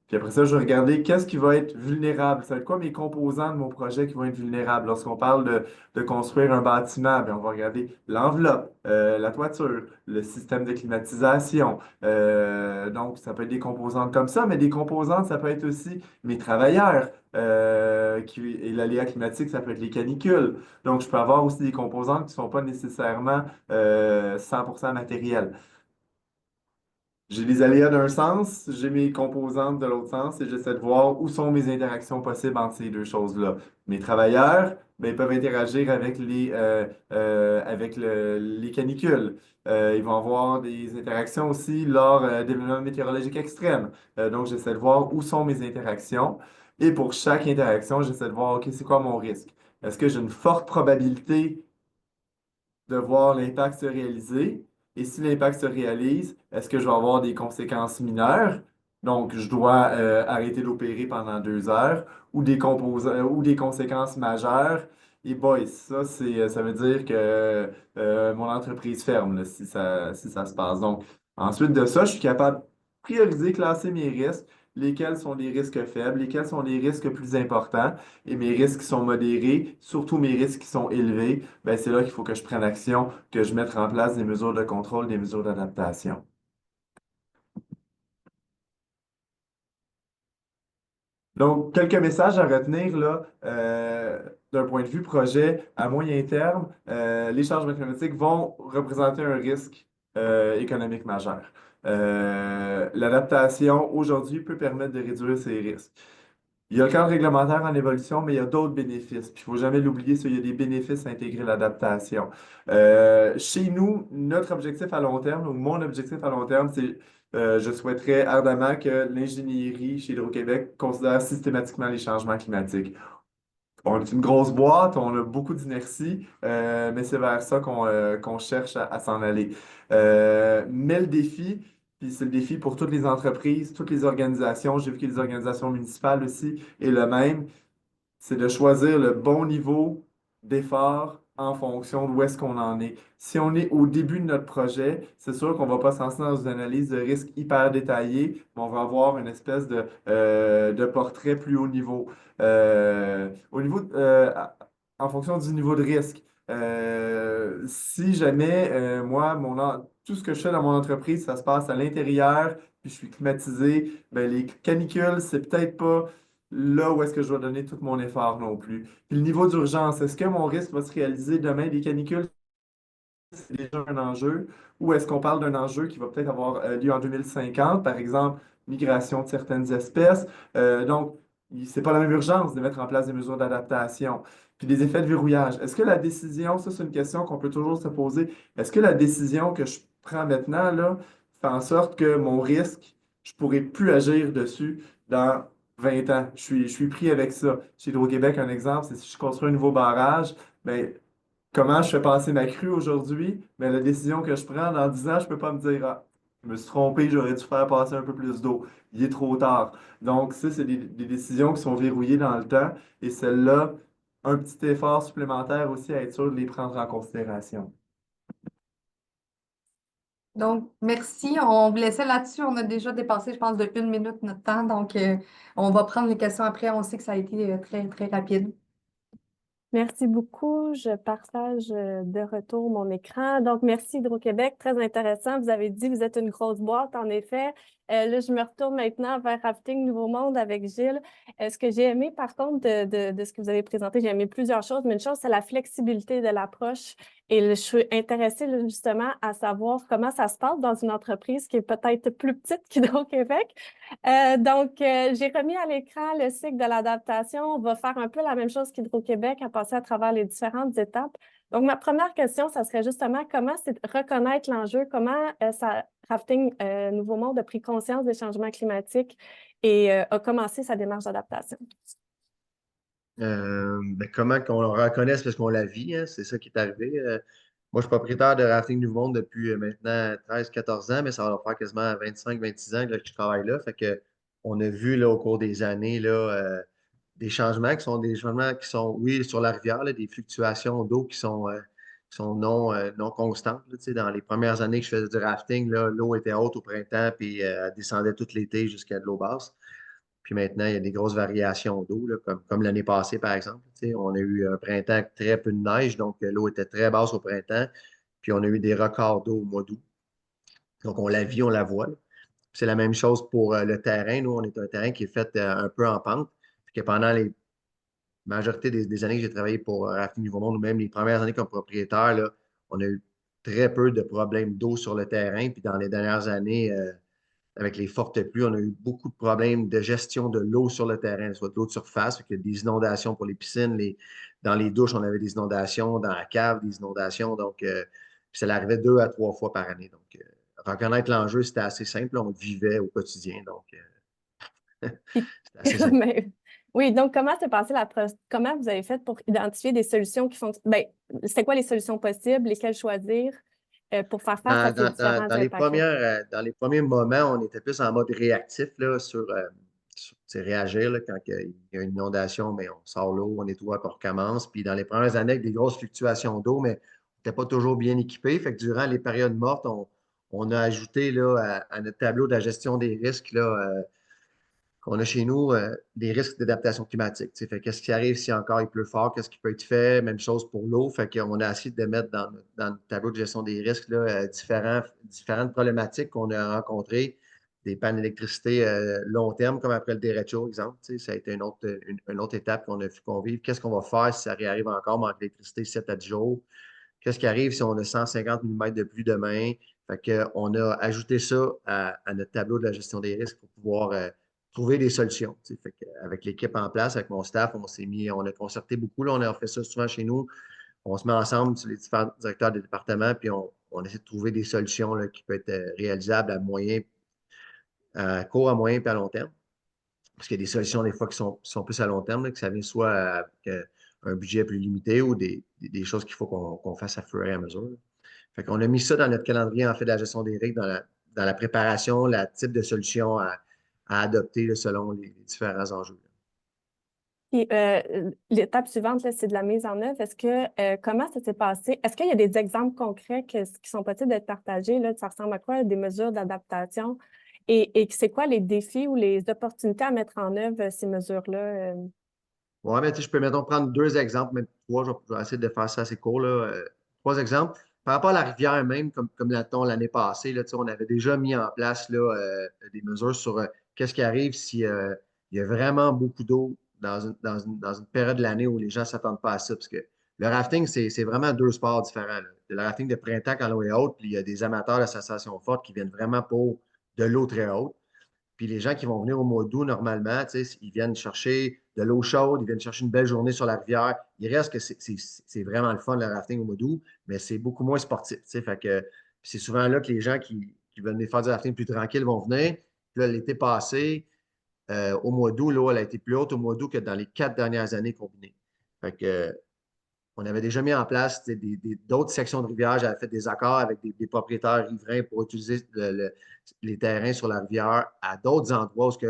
S5: Puis après ça, je vais regarder qu'est-ce qui va être vulnérable. Ça va être quoi mes composants de mon projet qui vont être vulnérables. Lorsqu'on parle de construire un bâtiment, bien, on va regarder l'enveloppe, la toiture, le système de climatisation. Donc, ça peut être des composantes comme ça, mais des composantes, ça peut être aussi mes travailleurs. Et l'aléa climatique, ça peut être les canicules. Donc, je peux avoir aussi des composantes qui ne sont pas nécessairement 100% matérielles. J'ai les aléas d'un sens, j'ai mes composantes de l'autre sens et j'essaie de voir où sont mes interactions possibles entre ces deux choses-là. Mes travailleurs, ben, ils peuvent interagir avec les canicules. Ils vont avoir des interactions aussi lors d'événements météorologiques extrêmes. Donc, j'essaie de voir où sont mes interactions. Et pour chaque interaction, j'essaie de voir, OK, c'est quoi mon risque? Est-ce que j'ai une forte probabilité de voir l'impact se réaliser. Et si l'impact se réalise, est-ce que je vais avoir des conséquences mineures? Donc, je dois arrêter d'opérer pendant 2 heures ou des conséquences majeures. Et boy, ça veut dire que mon entreprise ferme là, si ça se passe. Donc, ensuite de ça, je suis capable de prioriser, classer mes risques, lesquels sont les risques faibles, lesquels sont les risques plus importants et mes risques qui sont modérés, surtout mes risques qui sont élevés, ben c'est là qu'il faut que je prenne action, que je mette en place des mesures de contrôle, des mesures d'adaptation. Donc, quelques messages à retenir là, d'un point de vue projet à moyen terme. Les changements climatiques vont représenter un risque économique majeur. L'adaptation aujourd'hui peut permettre de réduire ces risques. Il y a le cadre réglementaire en évolution, mais il y a d'autres bénéfices. Puis il ne faut jamais l'oublier, il y a des bénéfices à intégrer l'adaptation. Chez nous, notre objectif à long terme, ou mon objectif à long terme, c'est je souhaiterais ardemment que l'ingénierie chez Hydro-Québec considère systématiquement les changements climatiques. On est une grosse boîte, on a beaucoup d'inertie, mais c'est vers ça qu'on cherche à s'en aller. Mais le défi, puis c'est le défi pour toutes les entreprises, toutes les organisations, j'ai vu que les organisations municipales aussi est le même, c'est de choisir le bon niveau d'effort en fonction d'où est-ce qu'on en est. Si on est au début de notre projet, c'est sûr qu'on ne va pas se lancer dans une analyse de risque hyper détaillée, mais on va avoir une espèce de portrait plus haut niveau. Au niveau, en fonction du niveau de risque. Si jamais, moi, tout ce que je fais dans mon entreprise, ça se passe à l'intérieur, puis je suis climatisé, ben, les canicules, c'est peut-être pas là où est-ce que je dois donner tout mon effort non plus. Puis le niveau d'urgence, est-ce que mon risque va se réaliser demain des canicules? C'est déjà un enjeu, ou est-ce qu'on parle d'un enjeu qui va peut-être avoir lieu en 2050, par exemple, migration de certaines espèces? Donc, c'est pas la même urgence de mettre en place des mesures d'adaptation. Puis des effets de verrouillage. Est-ce que la décision, ça c'est une question qu'on peut toujours se poser, est-ce que la décision que je prends maintenant, là, fait en sorte que mon risque, je pourrai plus agir dessus dans 20 ans? Je suis pris avec ça. Chez Hydro-Québec, un exemple, c'est si je construis un nouveau barrage, ben, comment je fais passer ma crue aujourd'hui, mais la décision que je prends dans 10 ans, je ne peux pas me dire, ah, je me suis trompé, j'aurais dû faire passer un peu plus d'eau. Il est trop tard. Donc, ça, c'est des décisions qui sont verrouillées dans le temps et celles-là, un petit effort supplémentaire aussi à être sûr de les prendre en considération.
S4: Donc, merci. On vous laissait là-dessus. On a déjà dépassé, je pense, de 1 minute notre temps. Donc, on va prendre les questions après. On sait que ça a été très, très rapide.
S3: Merci beaucoup. Je partage de retour mon écran. Donc, merci Hydro-Québec. Très intéressant. Vous avez dit que vous êtes une grosse boîte, en effet. Là, je me retourne maintenant vers Rafting Nouveau Monde avec Gilles. Ce que j'ai aimé, par contre, de ce que vous avez présenté, j'ai aimé plusieurs choses, mais une chose, c'est la flexibilité de l'approche. Et je suis intéressée là, justement à savoir comment ça se passe dans une entreprise qui est peut-être plus petite qu'Hydro-Québec. J'ai remis à l'écran le cycle de l'adaptation. On va faire un peu la même chose qu'Hydro-Québec, à passer à travers les différentes étapes. Donc, ma première question, ça serait justement comment c'est reconnaître l'enjeu, comment Rafting Nouveau Monde a pris conscience des changements climatiques et a commencé sa démarche d'adaptation.
S6: Comment qu'on le reconnaisse parce qu'on la vit, hein, c'est ça qui est arrivé. Moi, je suis propriétaire de Rafting Nouveau Monde depuis maintenant 13-14 ans, mais ça va faire quasiment 25-26 ans là, que je travaille là. Fait que on a vu là, au cours des années là, des changements qui sont, oui, sur la rivière, là, des fluctuations d'eau qui sont non constantes. Là, tu sais, dans les premières années que je faisais du rafting, là, l'eau était haute au printemps, puis elle descendait tout l'été jusqu'à de l'eau basse. Puis maintenant, il y a des grosses variations d'eau, là, comme l'année passée, par exemple. Tu sais, on a eu un printemps avec très peu de neige, donc l'eau était très basse au printemps. Puis on a eu des records d'eau au mois d'août. Donc on la vit, on la voit, là. C'est la même chose pour le terrain. Nous, on est un terrain qui est fait un peu en pente. Puis que pendant les majorité des années que j'ai travaillé pour Rafting Nouveau Monde, ou même les premières années comme propriétaire, là, on a eu très peu de problèmes d'eau sur le terrain. Puis dans les dernières années, avec les fortes pluies, on a eu beaucoup de problèmes de gestion de l'eau sur le terrain, soit de l'eau de surface, il y a des inondations pour les piscines, dans les douches, on avait des inondations, dans la cave, des inondations. Donc, puis ça arrivait 2 à 3 fois par année. Donc, reconnaître l'enjeu, c'était assez simple, on le vivait au quotidien. Donc, c'était assez simple.
S3: Oui, donc comment s'est passé comment vous avez fait pour identifier des solutions qui fonctionnent? Ben, c'était quoi les solutions possibles, lesquelles choisir pour faire face à ces différents impacts?
S6: Dans les premiers moments, on était plus en mode réactif là, sur réagir là, quand il y a une inondation, mais on sort l'eau, on nettoie, puis on recommence. Puis dans les premières années, avec des grosses fluctuations d'eau, mais on n'était pas toujours bien équipé. Fait que durant les périodes mortes, on a ajouté là, à notre tableau de la gestion des risques là, qu'on a chez nous, des risques d'adaptation climatique. Tu sais, fait qu'est-ce qui arrive si encore il pleut fort, qu'est-ce qui peut être fait, même chose pour l'eau. Fait qu'on a essayé de mettre dans le tableau de gestion des risques là, différentes problématiques qu'on a rencontrées, des pannes d'électricité long terme, comme après le derecho, exemple. Tu sais, ça a été une autre étape qu'on a vu qu'on vive. Qu'est-ce qu'on va faire si ça réarrive encore, manque d'électricité 7 à 10 jours? Qu'est-ce qui arrive si on a 150 mm de pluie demain? Fait qu'on a ajouté ça à notre tableau de la gestion des risques pour pouvoir trouver des solutions. Tu sais. Fait avec l'équipe en place, avec mon staff, on a concerté beaucoup. Là, on a fait ça souvent chez nous. On se met ensemble sur les différents directeurs de département, puis on essaie de trouver des solutions là, qui peuvent être réalisables à court, à moyen et à long terme. Parce qu'il y a des solutions, des fois, qui sont plus à long terme, là, que ça vient soit avec un budget plus limité ou des choses qu'il faut qu'on fasse à fur et à mesure. Là. Fait qu'on a mis ça dans notre calendrier, en fait, de la gestion des risques, dans la préparation, le type de solution à adopter là, selon les différents enjeux.
S3: Puis l'étape suivante, là, c'est de la mise en œuvre. Est-ce que comment ça s'est passé? Est-ce qu'il y a des exemples concrets qui sont possibles d'être partagés? Là? Ça ressemble à quoi? Des mesures d'adaptation? Et c'est quoi les défis ou les opportunités à mettre en œuvre ces mesures-là?
S6: Ouais, mais tu sais, je peux, mettons, prendre deux exemples, même trois, je vais essayer de faire ça assez court, là. Trois exemples. Par rapport à la rivière même, comme l'année passée, là, tu sais, on avait déjà mis en place là, des mesures sur qu'est-ce qui arrive si il y a vraiment beaucoup d'eau dans une période de l'année où les gens ne s'attendent pas à ça. Parce que le rafting, c'est vraiment deux sports différents, là. Le rafting de printemps quand l'eau est haute, puis il y a des amateurs de sensations fortes qui viennent vraiment pour de l'eau très haute. Puis les gens qui vont venir au mois d'août, normalement, tu sais, ils viennent chercher de l'eau chaude, ils viennent chercher une belle journée sur la rivière. Il reste que c'est vraiment le fun, le rafting au mois d'août, mais c'est beaucoup moins sportif. Tu sais, fait que c'est souvent là que les gens qui veulent venir faire du rafting plus tranquille vont venir. Puis là, l'été passé, au mois d'août, l'eau, elle a été plus haute au mois d'août que dans les 4 dernières années combinées. Fait que on avait déjà mis en place d'autres sections de rivière. J'avais fait des accords avec des propriétaires riverains pour utiliser les terrains sur la rivière à d'autres endroits où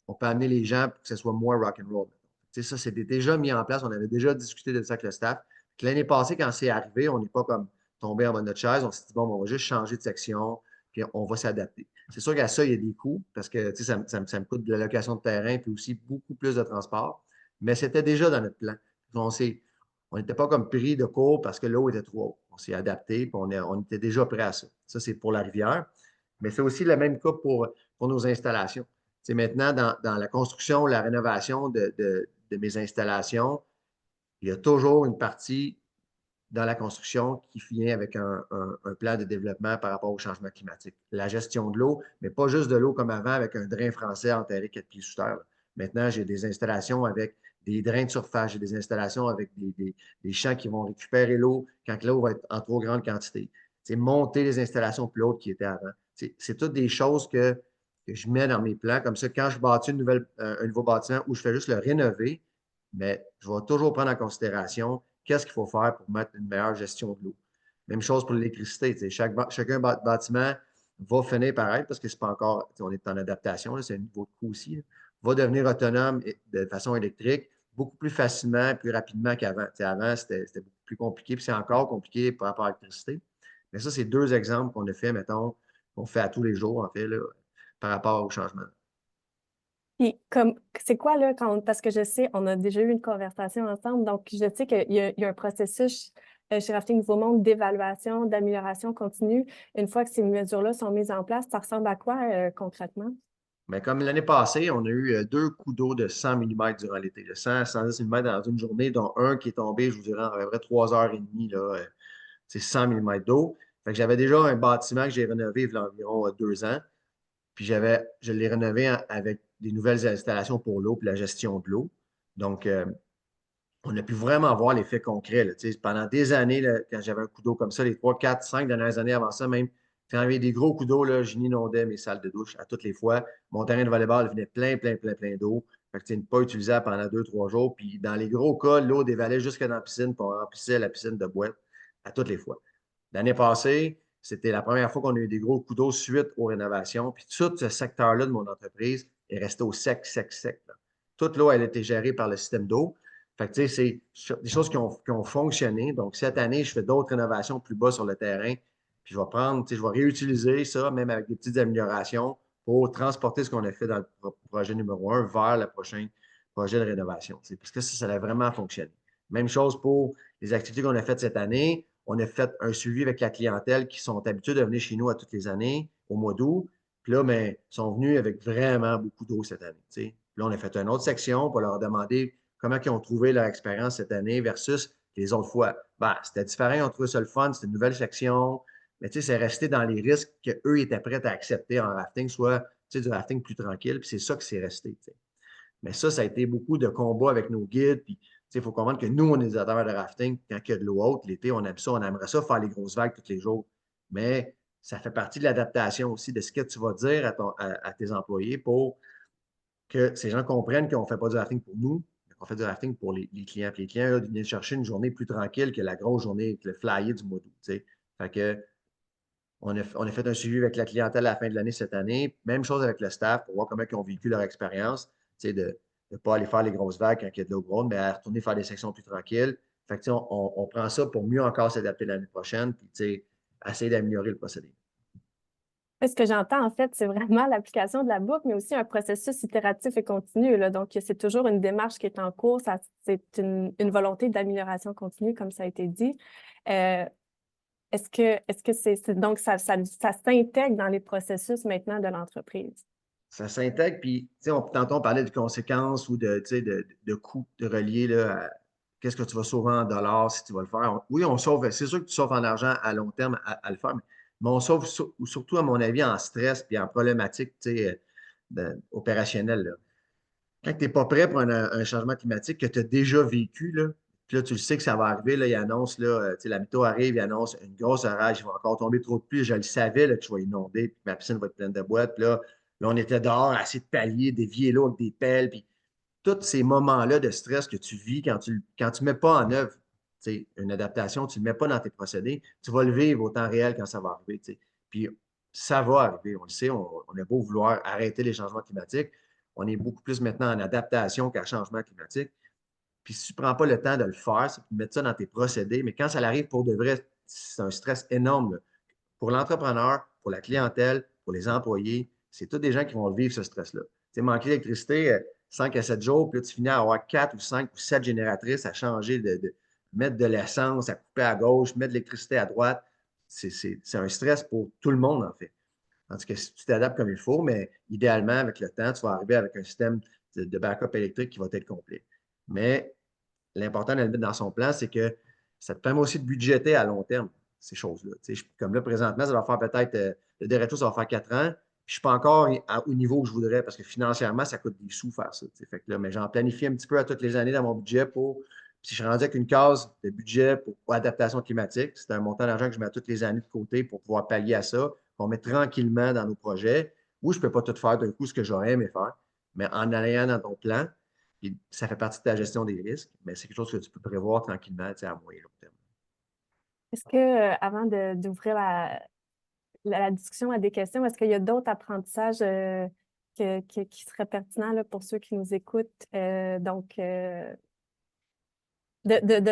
S6: on peut amener les gens pour que ce soit moins rock'n'roll. Ça, c'était déjà mis en place. On avait déjà discuté de ça avec le staff. L'année passée, quand c'est arrivé, on n'est pas comme tombé en bas de notre chaise. On s'est dit, bon, on va juste changer de section, puis on va s'adapter. C'est sûr qu'à ça, il y a des coûts parce que ça me coûte de la location de terrain, puis aussi beaucoup plus de transport. Mais c'était déjà dans notre plan. On n'était pas comme pris de court parce que l'eau était trop haute. On s'est adapté, puis on était déjà prêt à ça. Ça, c'est pour la rivière. Mais c'est aussi le même cas pour nos installations. C'est maintenant, dans la construction, la rénovation de mes installations, il y a toujours une partie dans la construction qui vient avec un plan de développement par rapport au changement climatique. La gestion de l'eau, mais pas juste de l'eau comme avant avec un drain français enterré 4 pieds sous terre. Maintenant, j'ai des installations avec des drains de surface, j'ai des installations avec des champs qui vont récupérer l'eau quand l'eau va être en trop grande quantité. C'est monter les installations plus hautes qui étaient avant. C'est toutes des choses que je mets dans mes plans. Comme ça, quand je bâtis un nouveau bâtiment où je fais juste le rénover, mais je vais toujours prendre en considération qu'est-ce qu'il faut faire pour mettre une meilleure gestion de l'eau. Même chose pour l'électricité. Chacun bâtiment va finir pareil parce que c'est pas encore, on est en adaptation, c'est un niveau de coût aussi, là, va devenir autonome de façon électrique beaucoup plus facilement, plus rapidement qu'avant. Avant, c'était beaucoup plus compliqué, puis c'est encore compliqué par rapport à l'électricité. Mais ça, c'est deux exemples qu'on a fait, mettons, qu'on fait à tous les jours, en fait, là, par rapport au changement.
S3: Puis, c'est quoi, là, parce que je sais, on a déjà eu une conversation ensemble, donc je sais qu'il y a un processus chez Rafting Nouveau Monde d'évaluation, d'amélioration continue. Une fois que ces mesures-là sont mises en place, ça ressemble à quoi concrètement?
S6: Mais comme l'année passée, on a eu deux coups d'eau de 100 mm durant l'été. De 100 à 110 mm dans une journée, dont un qui est tombé, je vous dirais, en à peu près 3 heures et demie, là, c'est 100 mm d'eau. Fait que j'avais déjà un bâtiment que j'ai rénové il y a environ 2 ans. Puis je l'ai rénové avec des nouvelles installations pour l'eau puis la gestion de l'eau. Donc, on a pu vraiment voir l'effet concret. Là. Pendant des années, là, quand j'avais un coup d'eau comme ça, les 3, 4, 5 dernières années avant ça, même, quand j'avais des gros coups d'eau, là, j'inondais mes salles de douche à toutes les fois. Mon terrain de volleyball venait plein d'eau. Fait que, pas utilisable pendant 2, 3 jours. Puis dans les gros cas, l'eau dévalait jusque dans la piscine, puis on remplissait la piscine de boîte à toutes les fois. L'année passée, c'était la première fois qu'on a eu des gros coups d'eau suite aux rénovations. Puis tout ce secteur-là de mon entreprise est resté au sec, sec, sec. Là. Toute l'eau, elle a été gérée par le système d'eau. Fait que, tu sais, c'est des choses qui ont fonctionné. Donc, cette année, je fais d'autres rénovations plus bas sur le terrain. Puis, je vais prendre, tu sais, je vais réutiliser ça, même avec des petites améliorations, pour transporter ce qu'on a fait dans le projet numéro 1 vers le prochain projet de rénovation. Parce que ça a vraiment fonctionné. Même chose pour les activités qu'on a faites cette année. On a fait un suivi avec la clientèle qui sont habitués de venir chez nous à toutes les années, au mois d'août. Puis là, ils sont venus avec vraiment beaucoup d'eau cette année. Puis là, on a fait une autre section pour leur demander comment ils ont trouvé leur expérience cette année versus les autres fois. C'était différent, ils ont trouvé ça le fun, c'était une nouvelle section, mais c'est resté dans les risques qu'eux étaient prêts à accepter en rafting, soit du rafting plus tranquille, puis c'est ça que c'est resté. T'sais. Mais ça a été beaucoup de combats avec nos guides, puis il faut comprendre que nous, on est des amateurs de rafting, quand il y a de l'eau haute, l'été, on aime ça, on aimerait ça faire les grosses vagues tous les jours, mais ça fait partie de l'adaptation aussi de ce que tu vas dire à tes employés pour que ces gens comprennent qu'on ne fait pas du rafting pour nous, mais qu'on fait du rafting pour les clients. Puis les clients, là, viennent chercher une journée plus tranquille que la grosse journée avec le flyer du mois d'août. Fait que, on a fait un suivi avec la clientèle à la fin de l'année cette année. Même chose avec le staff pour voir comment ils ont vécu leur expérience, de ne pas aller faire les grosses vagues quand il y a de l'eau grande, mais à retourner faire des sections plus tranquilles. Fait que, tu sais, on prend ça pour mieux encore s'adapter l'année prochaine, puis tu sais, essayer d'améliorer le procédé.
S3: Ce que j'entends, en fait, c'est vraiment l'application de la boucle, mais aussi un processus itératif et continu, là. Donc, c'est toujours une démarche qui est en cours. C'est une volonté d'amélioration continue, comme ça a été dit. Est-ce que donc ça s'intègre dans les processus maintenant de l'entreprise?
S6: Ça s'intègre, puis tu sais, tantôt on parlait de conséquences ou de, tu sais, de coûts de relier là, à qu'est-ce que tu vas sauver en dollars si tu vas le faire. Oui, on sauve, c'est sûr que tu sauves en argent à long terme à le faire, mais on sauve surtout, à mon avis, en stress puis en problématique, tu sais, opérationnelle, là. Quand tu n'es pas prêt pour un changement climatique que tu as déjà vécu, là, puis là, tu le sais que ça va arriver, là, il annonce, là, tu sais, la météo arrive, il annonce une grosse orage, il va encore tomber trop de pluie, je le savais là, que je vais inonder, puis ma piscine va être pleine de boîtes, puis là, on était dehors à essayer de pallier, dévier l'eau avec des pelles, puis tous ces moments-là de stress que tu vis quand tu ne mets pas en œuvre, tu sais, une adaptation, tu ne le mets pas dans tes procédés, tu vas le vivre au temps réel quand ça va arriver, tu sais. Puis ça va arriver, on le sait, on a beau vouloir arrêter les changements climatiques, on est beaucoup plus maintenant en adaptation qu'en changement climatique. Puis si tu ne prends pas le temps de le faire, c'est de mettre ça dans tes procédés, mais quand ça arrive pour de vrai, c'est un stress énorme là. Pour l'entrepreneur, pour la clientèle, pour les employés, c'est tous des gens qui vont vivre ce stress-là. Tu sais, manquer d'électricité 5 à 7 jours, puis là, tu finis à avoir 4 ou 5 ou 7 génératrices à changer, mettre de l'essence, à couper à gauche, mettre de l'électricité à droite. C'est un stress pour tout le monde, en fait. Tandis que si tu t'adaptes comme il faut, mais idéalement, avec le temps, tu vas arriver avec un système de backup électrique qui va être complet. Mais l'important de le mettre dans son plan, c'est que ça te permet aussi de budgéter à long terme, ces choses-là. Tu sais, comme là, présentement, ça va faire peut-être, le DRETO, ça va faire 4 ans. Puis je ne suis pas encore au niveau que je voudrais parce que financièrement, ça coûte des sous faire ça. Tu sais. Fait que là, mais j'en planifie un petit peu à toutes les années dans mon budget pour. Puis si je suis rendu avec une case de budget pour adaptation climatique, c'est un montant d'argent que je mets à toutes les années de côté pour pouvoir pallier à ça, qu'on met tranquillement dans nos projets. Oui, je ne peux pas tout faire d'un coup ce que j'aurais aimé faire, mais en allant dans ton plan, puis ça fait partie de ta gestion des risques, mais c'est quelque chose que tu peux prévoir tranquillement, tu sais, à moyen long terme.
S3: Est-ce que, avant d'ouvrir la discussion à des questions, est-ce qu'il y a d'autres apprentissages qui seraient pertinents là, pour ceux qui nous écoutent? De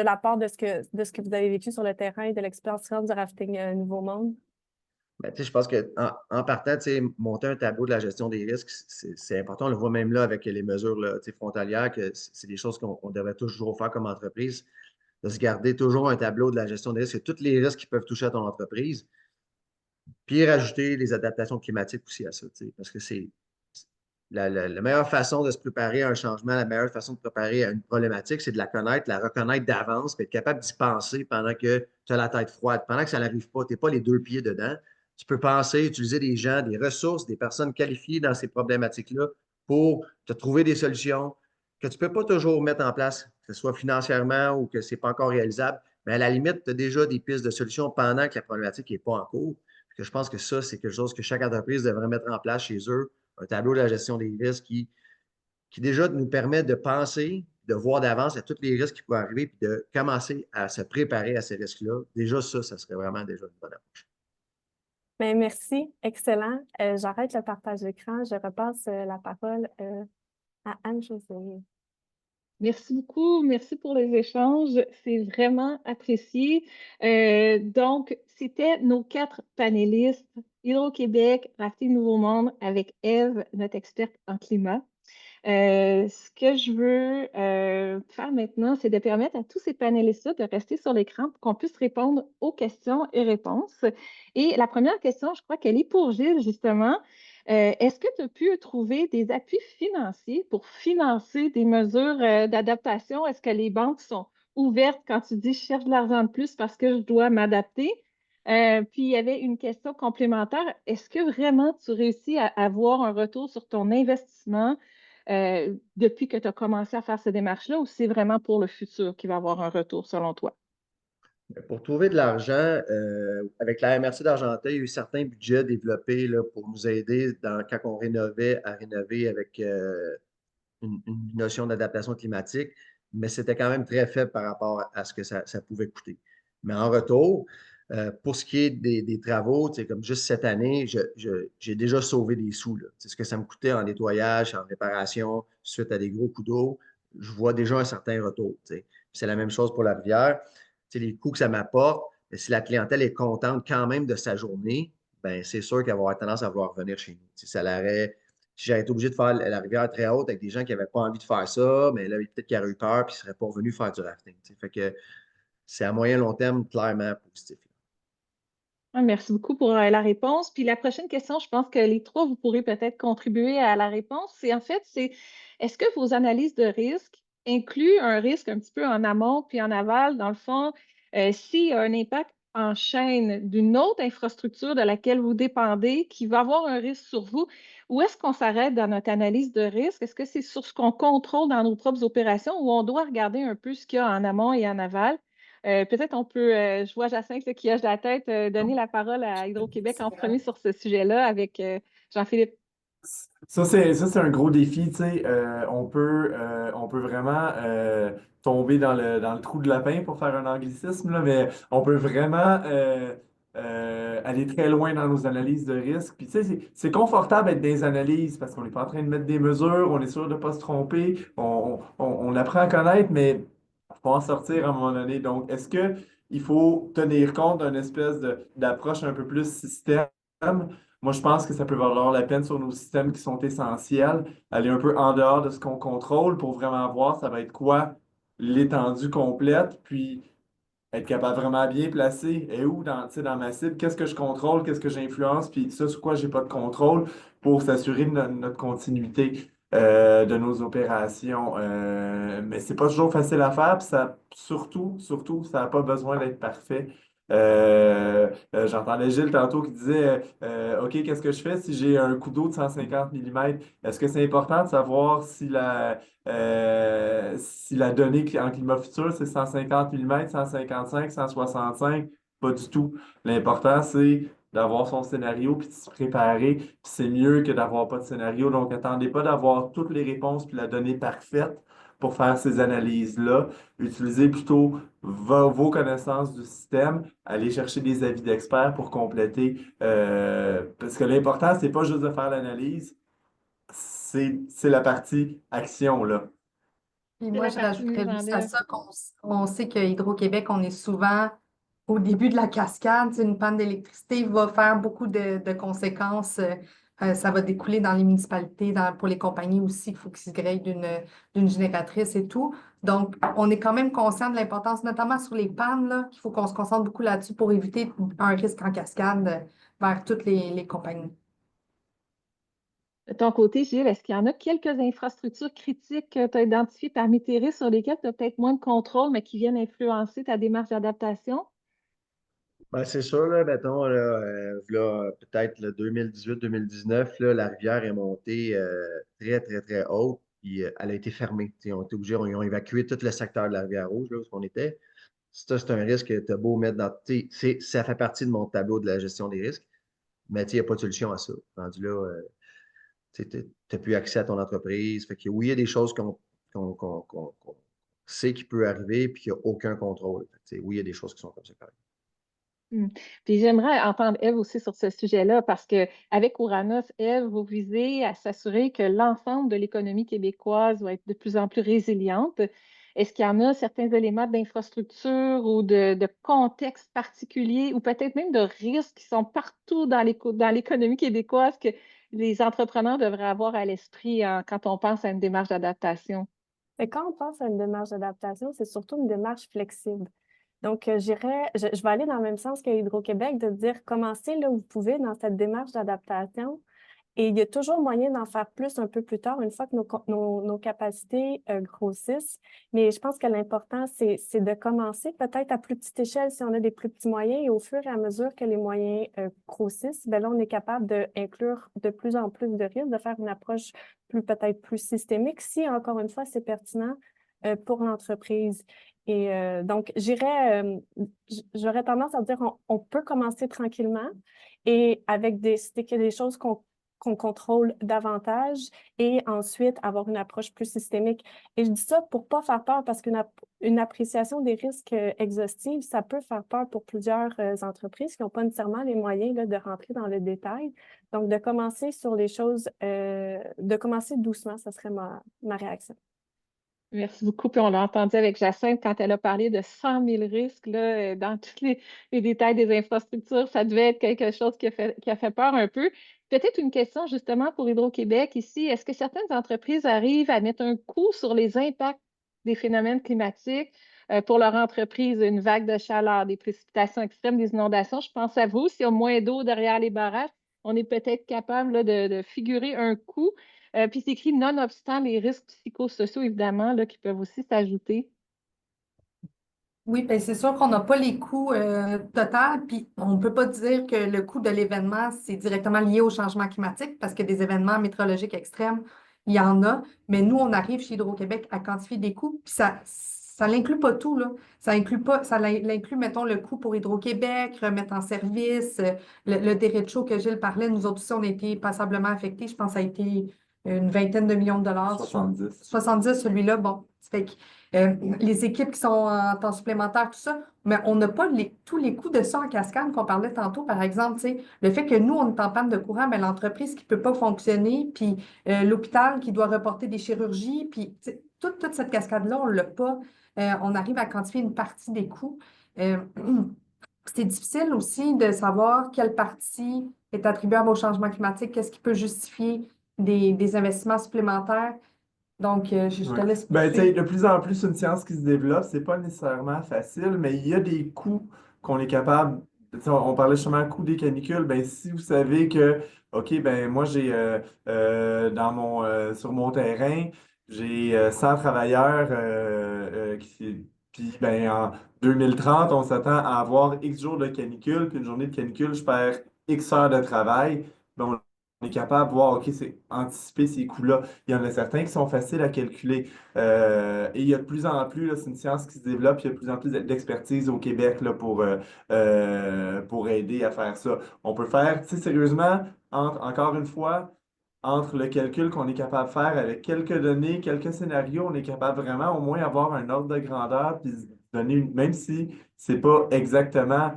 S3: la part de ce que vous avez vécu sur le terrain et de l'expérience du rafting Nouveau Monde?
S6: Ben, tu sais, je pense qu'en partant, tu sais, monter un tableau de la gestion des risques, c'est important. On le voit même là avec les mesures là, tu sais, frontalières, que c'est des choses qu'on devrait toujours faire comme entreprise, de se garder toujours un tableau de la gestion des risques, et tous les risques qui peuvent toucher à ton entreprise, puis rajouter les adaptations climatiques aussi à ça, tu sais, parce que c'est la meilleure façon de se préparer à un changement, la meilleure façon de préparer à une problématique, c'est de la connaître, la reconnaître d'avance, puis être capable d'y penser pendant que tu as la tête froide, pendant que ça n'arrive pas, tu n'es pas les deux pieds dedans. Tu peux penser, utiliser des gens, des ressources, des personnes qualifiées dans ces problématiques-là pour te trouver des solutions que tu ne peux pas toujours mettre en place, que ce soit financièrement ou que ce n'est pas encore réalisable, mais à la limite, tu as déjà des pistes de solutions pendant que la problématique n'est pas en cours. Je pense que ça, c'est quelque chose que chaque entreprise devrait mettre en place chez eux, un tableau de la gestion des risques qui déjà nous permet de penser, de voir d'avance à tous les risques qui pourraient arriver, puis de commencer à se préparer à ces risques-là. Déjà, ça serait vraiment déjà une bonne approche.
S3: Bien, merci, excellent. J'arrête le partage d'écran. Je repasse la parole à Anne-Josée.
S1: Merci beaucoup, merci pour les échanges, c'est vraiment apprécié. Donc, c'était nos 4 panélistes, Hydro-Québec, Rafting Nouveau Monde, avec Ève, notre experte en climat. Ce que je veux faire maintenant, c'est de permettre à tous ces panélistes-là de rester sur l'écran pour qu'on puisse répondre aux questions et réponses. Et la première question, je crois qu'elle est pour Gilles, justement. Est-ce que tu as pu trouver des appuis financiers pour financer des mesures d'adaptation? Est-ce que les banques sont ouvertes quand tu dis je cherche de l'argent de plus parce que je dois m'adapter? Puis il y avait une question complémentaire. Est-ce que vraiment tu réussis à avoir un retour sur ton investissement depuis que tu as commencé à faire ces démarches-là, ou c'est vraiment pour le futur qu'il va avoir un retour selon toi?
S6: Pour trouver de l'argent, avec la MRC d'Argentin, il y a eu certains budgets développés là, pour nous aider quand on rénovait à rénover avec une notion d'adaptation climatique, mais c'était quand même très faible par rapport à ce que ça pouvait coûter. Mais en retour, Pour ce qui est des travaux, comme juste cette année, j'ai déjà sauvé des sous, là. Ce que ça me coûtait en nettoyage, en réparation, suite à des gros coups d'eau, je vois déjà un certain retour. C'est la même chose pour la rivière. Les coûts que ça m'apporte, mais si la clientèle est contente quand même de sa journée, ben, c'est sûr qu'elle va avoir tendance à vouloir revenir chez nous. Si j'aurais été obligé de faire la rivière très haute avec des gens qui n'avaient pas envie de faire ça, mais là, peut-être qu'ils auraient eu peur et ils ne seraient pas revenus faire du rafting. Fait que c'est à moyen long terme clairement positif.
S1: Ah, merci beaucoup pour la réponse. Puis la prochaine question, je pense que les trois, vous pourrez peut-être contribuer à la réponse. Est-ce que vos analyses de risque incluent un risque un petit peu en amont puis en aval, dans le fond, s'il y a un impact en chaîne d'une autre infrastructure de laquelle vous dépendez qui va avoir un risque sur vous, où est-ce qu'on s'arrête dans notre analyse de risque? Est-ce que c'est sur ce qu'on contrôle dans nos propres opérations ou on doit regarder un peu ce qu'il y a en amont et en aval? Peut-être on peut, je vois Jacinthe qui hoche la tête, donner la parole à Hydro-Québec en premier sur ce sujet-là avec Jean-Philippe.
S5: Ça, c'est un gros défi, tu sais. On peut vraiment tomber dans le trou de lapin pour faire un anglicisme, là, mais on peut vraiment aller très loin dans nos analyses de risque. Puis, tu sais, c'est confortable d'être des analyses parce qu'on n'est pas en train de mettre des mesures, on est sûr de ne pas se tromper, on apprend à connaître, mais il faut en sortir à un moment donné. Donc, est-ce qu'il faut tenir compte d'une espèce d'approche un peu plus système? Moi, je pense que ça peut valoir la peine sur nos systèmes qui sont essentiels, aller un peu en dehors de ce qu'on contrôle pour vraiment voir ça va être quoi l'étendue complète, puis être capable vraiment bien placer et où dans, tu sais, dans ma cible, qu'est-ce que je contrôle, qu'est-ce que j'influence, puis ça, sur quoi j'ai pas de contrôle pour s'assurer de notre continuité de nos opérations. Mais c'est pas toujours facile à faire, puis ça, surtout, ça n'a pas besoin d'être parfait. J'entendais Gilles tantôt qui disait OK, qu'est-ce que je fais si j'ai un coup d'eau de 150 mm? Est-ce que c'est important de savoir si la donnée en climat futur, c'est 150 mm, 155, 165? Pas du tout. L'important, c'est d'avoir son scénario puis de se préparer. Puis c'est mieux que d'avoir pas de scénario. Donc, attendez pas d'avoir toutes les réponses puis la donnée parfaite pour faire ces analyses-là. Utilisez plutôt vos connaissances du système, allez chercher des avis d'experts pour compléter. Parce que l'important, c'est pas juste de faire l'analyse, c'est la partie action, là.
S4: Puis
S1: C'est
S4: moi,
S1: la
S4: je
S1: partie mise
S4: rajouterais
S1: en
S4: juste à
S1: œuvre.
S4: ça qu'on sait qu'à Hydro-Québec, on est souvent au début de la cascade. Tu sais, une panne d'électricité va faire beaucoup de conséquences. Ça va découler dans les municipalités, pour les compagnies aussi, il faut qu'ils se grillent d'une génératrice et tout. Donc, on est quand même conscient de l'importance, notamment sur les pannes, là, qu'il faut qu'on se concentre beaucoup là-dessus pour éviter un risque en cascade vers toutes les compagnies.
S1: De ton côté, Gilles, est-ce qu'il y en a quelques infrastructures critiques que tu as identifiées parmi tes risques sur lesquels tu as peut-être moins de contrôle, mais qui viennent influencer ta démarche d'adaptation?
S6: Ben, c'est sûr, là, mettons, là, peut-être le 2018-2019, là, la rivière est montée très, très, très haute, puis elle a été fermée. T'sais, on était obligés, ils ont évacué tout le secteur de la rivière Rouge, là, où on était. Ça, c'est un risque que tu as beau mettre dans. Ça fait partie de mon tableau de la gestion des risques, mais il n'y a pas de solution à ça. Rendu là, tu n'as plus accès à ton entreprise. Fait que oui, il y a des choses qu'on sait qui peut arriver, puis qu'il n'y a aucun contrôle. Fait que, oui, il y a des choses qui sont comme ça, quand même.
S1: Hmm. Puis j'aimerais entendre Ève aussi sur ce sujet-là parce qu'avec Ouranos, Ève, vous visez à s'assurer que l'ensemble de l'économie québécoise va être de plus en plus résiliente. Est-ce qu'il y en a certains éléments d'infrastructure ou de contexte particulier ou peut-être même de risques qui sont partout dans l'économie québécoise que les entrepreneurs devraient avoir à l'esprit quand on pense à une démarche d'adaptation?
S3: Et quand on pense à une démarche d'adaptation, c'est surtout une démarche flexible. Donc, je vais aller dans le même sens que Hydro-Québec, de dire commencez là où vous pouvez dans cette démarche d'adaptation. Et il y a toujours moyen d'en faire plus un peu plus tard, une fois que nos capacités grossissent. Mais je pense que l'important, c'est de commencer peut-être à plus petite échelle si on a des plus petits moyens. Et au fur et à mesure que les moyens grossissent, bien là, on est capable d'inclure de plus en plus de risques, de faire une approche peut-être plus systémique, si, encore une fois, c'est pertinent pour l'entreprise. Et donc, j'aurais tendance à dire on peut commencer tranquillement et avec des choses qu'on qu'on contrôle davantage et ensuite avoir une approche plus systémique. Et je dis ça pour pas faire peur parce qu'une appréciation des risques exhaustive, ça peut faire peur pour plusieurs entreprises qui n'ont pas nécessairement les moyens là, de rentrer dans le détail. Donc, de commencer sur les choses, de commencer doucement, ça serait ma réaction.
S1: Merci beaucoup. Puis on l'a entendu avec Jacinthe quand elle a parlé de 100 000 risques là, dans tous les détails des infrastructures. Ça devait être quelque chose qui a fait peur un peu. Peut-être une question justement pour Hydro-Québec ici. Est-ce que certaines entreprises arrivent à mettre un coup sur les impacts des phénomènes climatiques pour leur entreprise, une vague de chaleur, des précipitations extrêmes, des inondations? Je pense à vous, s'il y a moins d'eau derrière les barrages, on est peut-être capable là, de figurer un coût. Puis c'est écrit nonobstant les risques psychosociaux, évidemment, là, qui peuvent aussi s'ajouter.
S4: Oui, ben c'est sûr qu'on n'a pas les coûts total, puis on ne peut pas dire que le coût de l'événement, c'est directement lié au changement climatique, parce que des événements météorologiques extrêmes, il y en a, mais nous, on arrive chez Hydro-Québec à quantifier des coûts, puis ça n'inclut pas tout, là. Ça inclut pas, ça l'inclut, mettons, le coût pour Hydro-Québec, remettre en service, le derecho que Gilles parlait, nous autres aussi, on a été passablement affectés, je pense que ça a été une vingtaine de millions de dollars.
S5: 70.
S4: 70, celui-là, bon, ça fait que les équipes qui sont en temps supplémentaire, tout ça, mais on n'a pas tous les coûts de ça en cascade qu'on parlait tantôt, par exemple, tu sais, le fait que nous, on est en panne de courant, mais l'entreprise qui ne peut pas fonctionner, puis l'hôpital qui doit reporter des chirurgies, puis tu sais, toute cette cascade-là, on ne l'a pas. On arrive à quantifier une partie des coûts. Euh, c'est difficile aussi de savoir quelle partie est attribuable au changement climatique, qu'est-ce qui peut justifier des investissements supplémentaires. Donc, je te
S5: Ouais.
S4: laisse
S5: Ben, tu sais,
S4: poursuivre.
S5: de plus en plus, c'est une science qui se développe. C'est pas nécessairement facile, mais il y a des coûts qu'on est capable. Tu sais, on parlait justement coût des canicules. Ben, si vous savez que, OK, ben, moi, j'ai sur mon terrain, j'ai 100 travailleurs puis, ben, en 2030, on s'attend à avoir X jours de canicule, puis une journée de canicule, je perds X heures de travail. Ben, on est capable de voir, OK, c'est anticiper ces coûts-là. Il y en a certains qui sont faciles à calculer. Et il y a de plus en plus, là, c'est une science qui se développe, il y a de plus en plus d'expertise au Québec là, pour aider à faire ça. On peut faire, tu sais, sérieusement, encore une fois, entre le calcul qu'on est capable de faire avec quelques données, quelques scénarios, on est capable vraiment au moins avoir un ordre de grandeur, puis se donner même si c'est pas exactement,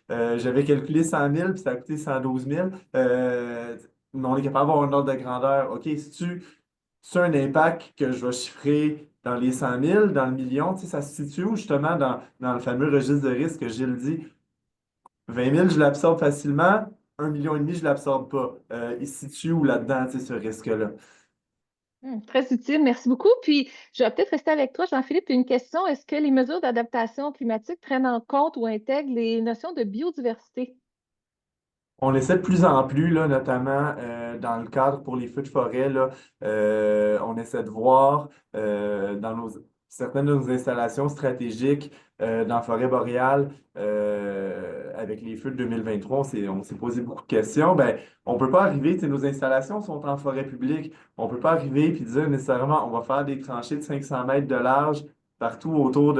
S5: j'avais calculé 100 000, puis ça a coûté 112 000, mais on est capable d'avoir un ordre de grandeur. OK, c'est un impact que je vais chiffrer dans les 100 000, dans le million, tu sais, ça se situe où justement dans le fameux registre de risque que Gilles dit, 20 000, je l'absorbe facilement, 1,5 million, je ne l'absorbe pas. Il se situe où là-dedans, tu sais, ce risque-là?
S1: Très utile, merci beaucoup. Puis, je vais peut-être rester avec toi, Jean-Philippe. Une question, est-ce que les mesures d'adaptation climatique prennent en compte ou intègrent les notions de biodiversité?
S5: On essaie de plus en plus, là, notamment dans le cadre pour les feux de forêt, là, on essaie de voir dans certaines de nos installations stratégiques dans la forêt boréale, avec les feux de 2023, on s'est posé beaucoup de questions. Ben, on ne peut pas arriver, tu sais, nos installations sont en forêt publique, on ne peut pas arriver et dire nécessairement on va faire des tranchées de 500 mètres de large partout autour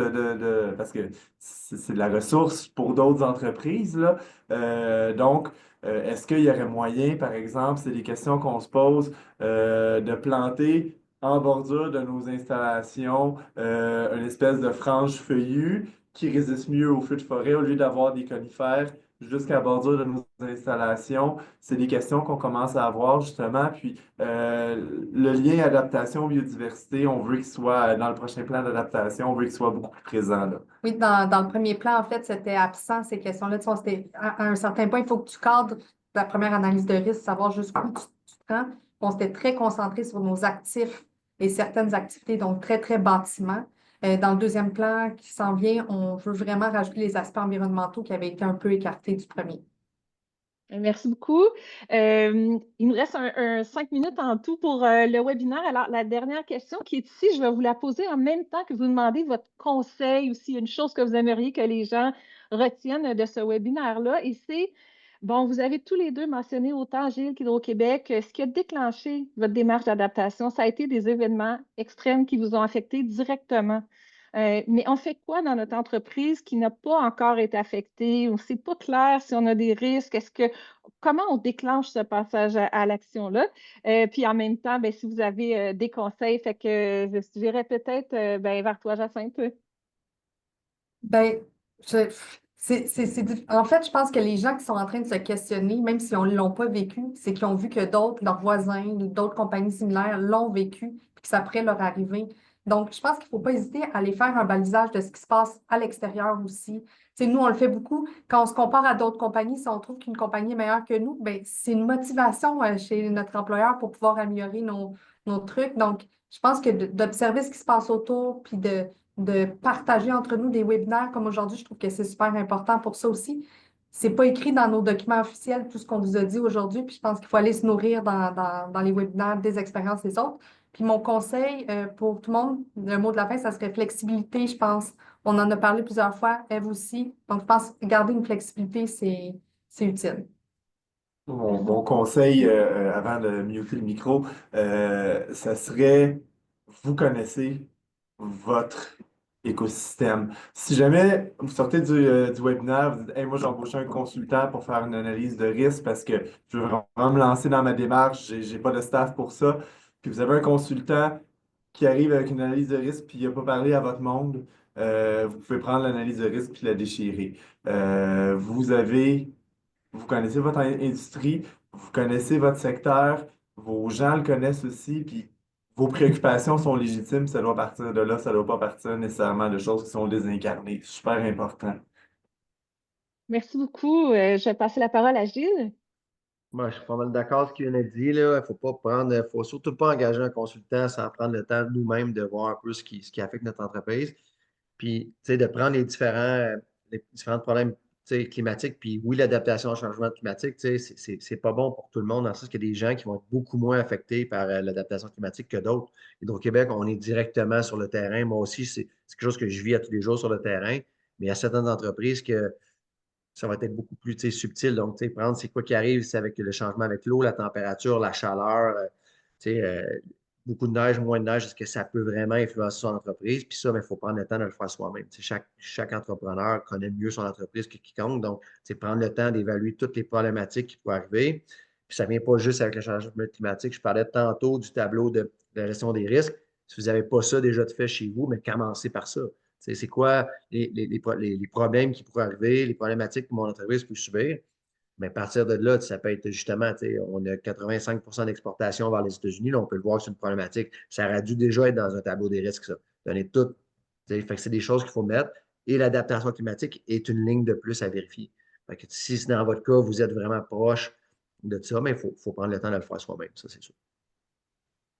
S5: parce que c'est de la ressource pour d'autres entreprises, là. Donc, est-ce qu'il y aurait moyen, par exemple, c'est des questions qu'on se pose, de planter en bordure de nos installations une espèce de frange feuillue qui résiste mieux aux feux de forêt au lieu d'avoir des conifères jusqu'à la bordure de nos installations? C'est des questions qu'on commence à avoir justement. Puis le lien adaptation-biodiversité, on veut qu'il soit dans le prochain plan d'adaptation, on veut qu'il soit beaucoup plus présent là.
S4: Oui, dans le premier plan, en fait, c'était absent, ces questions-là. Tu sais, à un certain point, il faut que tu cadres ta première analyse de risque, savoir jusqu'où tu te rends. On s'était très concentré sur nos actifs et certaines activités, donc très, très bâtiments. Dans le deuxième plan qui s'en vient, on veut vraiment rajouter les aspects environnementaux qui avaient été un peu écartés du premier.
S1: Merci beaucoup. Il nous reste 5 minutes en tout pour le webinaire. Alors, la dernière question qui est ici, je vais vous la poser en même temps que vous demandez votre conseil ou s'il y a une chose que vous aimeriez que les gens retiennent de ce webinaire-là. Et c'est, bon, vous avez tous les deux mentionné, autant Gilles qu'Hydro-Québec, ce qui a déclenché votre démarche d'adaptation, ça a été des événements extrêmes qui vous ont affecté directement. Mais on fait quoi dans notre entreprise qui n'a pas encore été affectée ou c'est pas clair si on a des risques? Comment on déclenche ce passage à l'action-là? Puis en même temps, ben, si vous avez des conseils, fait que je dirais peut-être ben, vers toi, Jacinthe.
S4: Ben, en fait, je pense que les gens qui sont en train de se questionner, même si on ne l'ont pas vécu, c'est qu'ils ont vu que d'autres, leurs voisins, ou d'autres compagnies similaires l'ont vécu, puis que ça pourrait leur arriver. Donc, je pense qu'il ne faut pas hésiter à aller faire un balisage de ce qui se passe à l'extérieur aussi. Tu sais, nous, on le fait beaucoup. Quand on se compare à d'autres compagnies, si on trouve qu'une compagnie est meilleure que nous, ben, c'est une motivation chez notre employeur pour pouvoir améliorer nos trucs. Donc, je pense que d'observer ce qui se passe autour, puis de partager entre nous des webinaires comme aujourd'hui, je trouve que c'est super important pour ça aussi. C'est pas écrit dans nos documents officiels tout ce qu'on vous a dit aujourd'hui, puis je pense qu'il faut aller se nourrir dans les webinaires des expériences des autres. Puis mon conseil pour tout le monde, le mot de la fin, ça serait flexibilité, je pense. On en a parlé plusieurs fois, Eve aussi. Donc, je pense que garder une flexibilité, c'est utile.
S5: Mon conseil, avant de muter le micro, ça serait, vous connaissez votre écosystème. Si jamais vous sortez du webinaire, vous dites, hey, moi, j'ai embauché un consultant pour faire une analyse de risque parce que je veux vraiment me lancer dans ma démarche, j'ai pas de staff pour ça. Puis vous avez un consultant qui arrive avec une analyse de risque puis il n'a pas parlé à votre monde, vous pouvez prendre l'analyse de risque puis la déchirer. Vous connaissez votre industrie, vous connaissez votre secteur, vos gens le connaissent aussi, puis vos préoccupations sont légitimes, ça doit partir de là, ça ne doit pas partir nécessairement de choses qui sont désincarnées. Super important.
S1: Merci beaucoup. Je vais passer la parole à Gilles.
S6: Moi, je suis pas mal d'accord avec ce qu'il vient de dire, là. Faut surtout pas engager un consultant sans prendre le temps nous-mêmes de voir un peu ce qui affecte notre entreprise. Puis, tu sais, de prendre les différents problèmes, tu sais, climatiques. Puis, oui, l'adaptation au changement climatique, tu sais, c'est pas bon pour tout le monde, dans le sens qu'il y a des gens qui vont être beaucoup moins affectés par l'adaptation climatique que d'autres. Hydro-Québec, on est directement sur le terrain. Moi aussi, c'est quelque chose que je vis à tous les jours sur le terrain. Mais il y a certaines entreprises que ça va être beaucoup plus, tu sais, subtil. Donc, tu sais, prendre c'est quoi qui arrive, c'est avec le changement avec l'eau, la température, la chaleur, tu sais, beaucoup de neige, moins de neige, est-ce que ça peut vraiment influencer son entreprise? Puis ça, il faut prendre le temps de le faire soi-même. Tu sais, chaque entrepreneur connaît mieux son entreprise que quiconque. Donc, tu sais, prendre le temps d'évaluer toutes les problématiques qui pourraient arriver. Puis ça ne vient pas juste avec le changement climatique. Je parlais tantôt du tableau de gestion des risques. Si vous n'avez pas ça déjà de fait chez vous, mais commencez par ça. C'est quoi les problèmes qui pourraient arriver, les problématiques que mon entreprise peut subir? Mais à partir de là, ça peut être justement, on a 85 d'exportation vers les États-Unis. Là, on peut le voir, c'est une problématique. Ça aurait dû déjà être dans un tableau des risques, ça. Donner tout. Fait que c'est des choses qu'il faut mettre. Et l'adaptation climatique est une ligne de plus à vérifier. Fait que si dans votre cas, vous êtes vraiment proche de ça, mais il faut prendre le temps de le faire soi-même, ça, c'est sûr.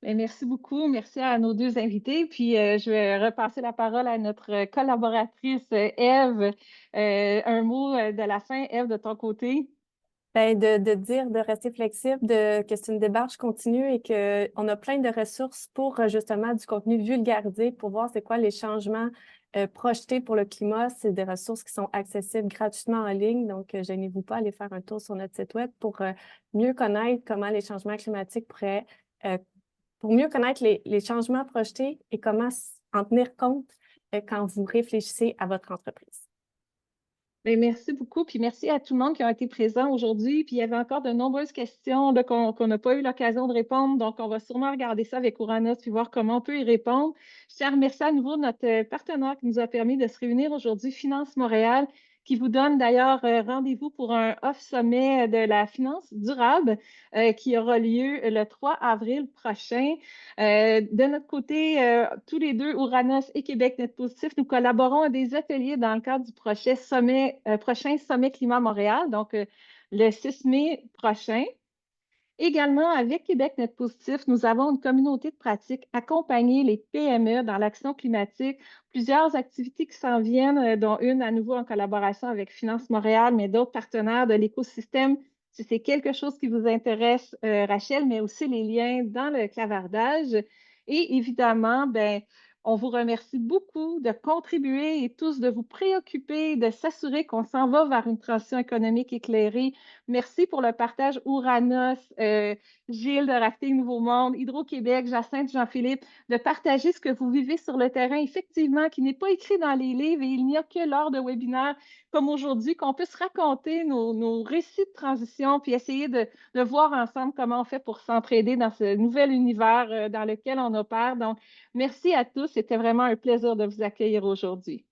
S1: Bien, merci beaucoup. Merci à nos deux invités. Puis, je vais repasser la parole à notre collaboratrice Ève. Un mot de la fin, Ève, de ton côté.
S3: Ben, de dire, de rester flexible, que c'est une démarche continue et qu'on a plein de ressources pour justement du contenu vulgarisé pour voir c'est quoi les changements projetés pour le climat. C'est des ressources qui sont accessibles gratuitement en ligne. Donc, gênez-vous pas à aller faire un tour sur notre site web pour mieux connaître comment les changements climatiques pour mieux connaître les changements projetés et comment en tenir compte quand vous réfléchissez à votre entreprise.
S1: Bien, merci beaucoup. Puis merci à tout le monde qui a été présent aujourd'hui. Puis il y avait encore de nombreuses questions qu'on n'a pas eu l'occasion de répondre. Donc, on va sûrement regarder ça avec Ouranos puis voir comment on peut y répondre. Je tiens à remercier à nouveau notre partenaire qui nous a permis de se réunir aujourd'hui, Finance Montréal, qui vous donne d'ailleurs rendez-vous pour un off-sommet de la finance durable qui aura lieu le 3 avril prochain. De notre côté, tous les deux, Ouranos et Québec Net Positif, nous collaborons à des ateliers dans le cadre du prochain sommet Climat Montréal, donc le 6 mai prochain. Également, avec Québec Net Positif, nous avons une communauté de pratique accompagner les PME dans l'action climatique. Plusieurs activités qui s'en viennent, dont une à nouveau en collaboration avec Finance Montréal, mais d'autres partenaires de l'écosystème. Si c'est quelque chose qui vous intéresse, Rachel, mais aussi les liens dans le clavardage. Et évidemment, ben, On vous remercie beaucoup de contribuer et tous de vous préoccuper, de s'assurer qu'on s'en va vers une transition économique éclairée. Merci pour le partage Ouranos, Gilles de Rafting Nouveau Monde, Hydro-Québec, Jacinthe, Jean-Philippe, de partager ce que vous vivez sur le terrain, effectivement, qui n'est pas écrit dans les livres et il n'y a que lors de webinaires comme aujourd'hui qu'on puisse raconter nos récits de transition puis essayer de voir ensemble comment on fait pour s'entraider dans ce nouvel univers dans lequel on opère. Donc, merci à tous. C'était vraiment un plaisir de vous accueillir aujourd'hui.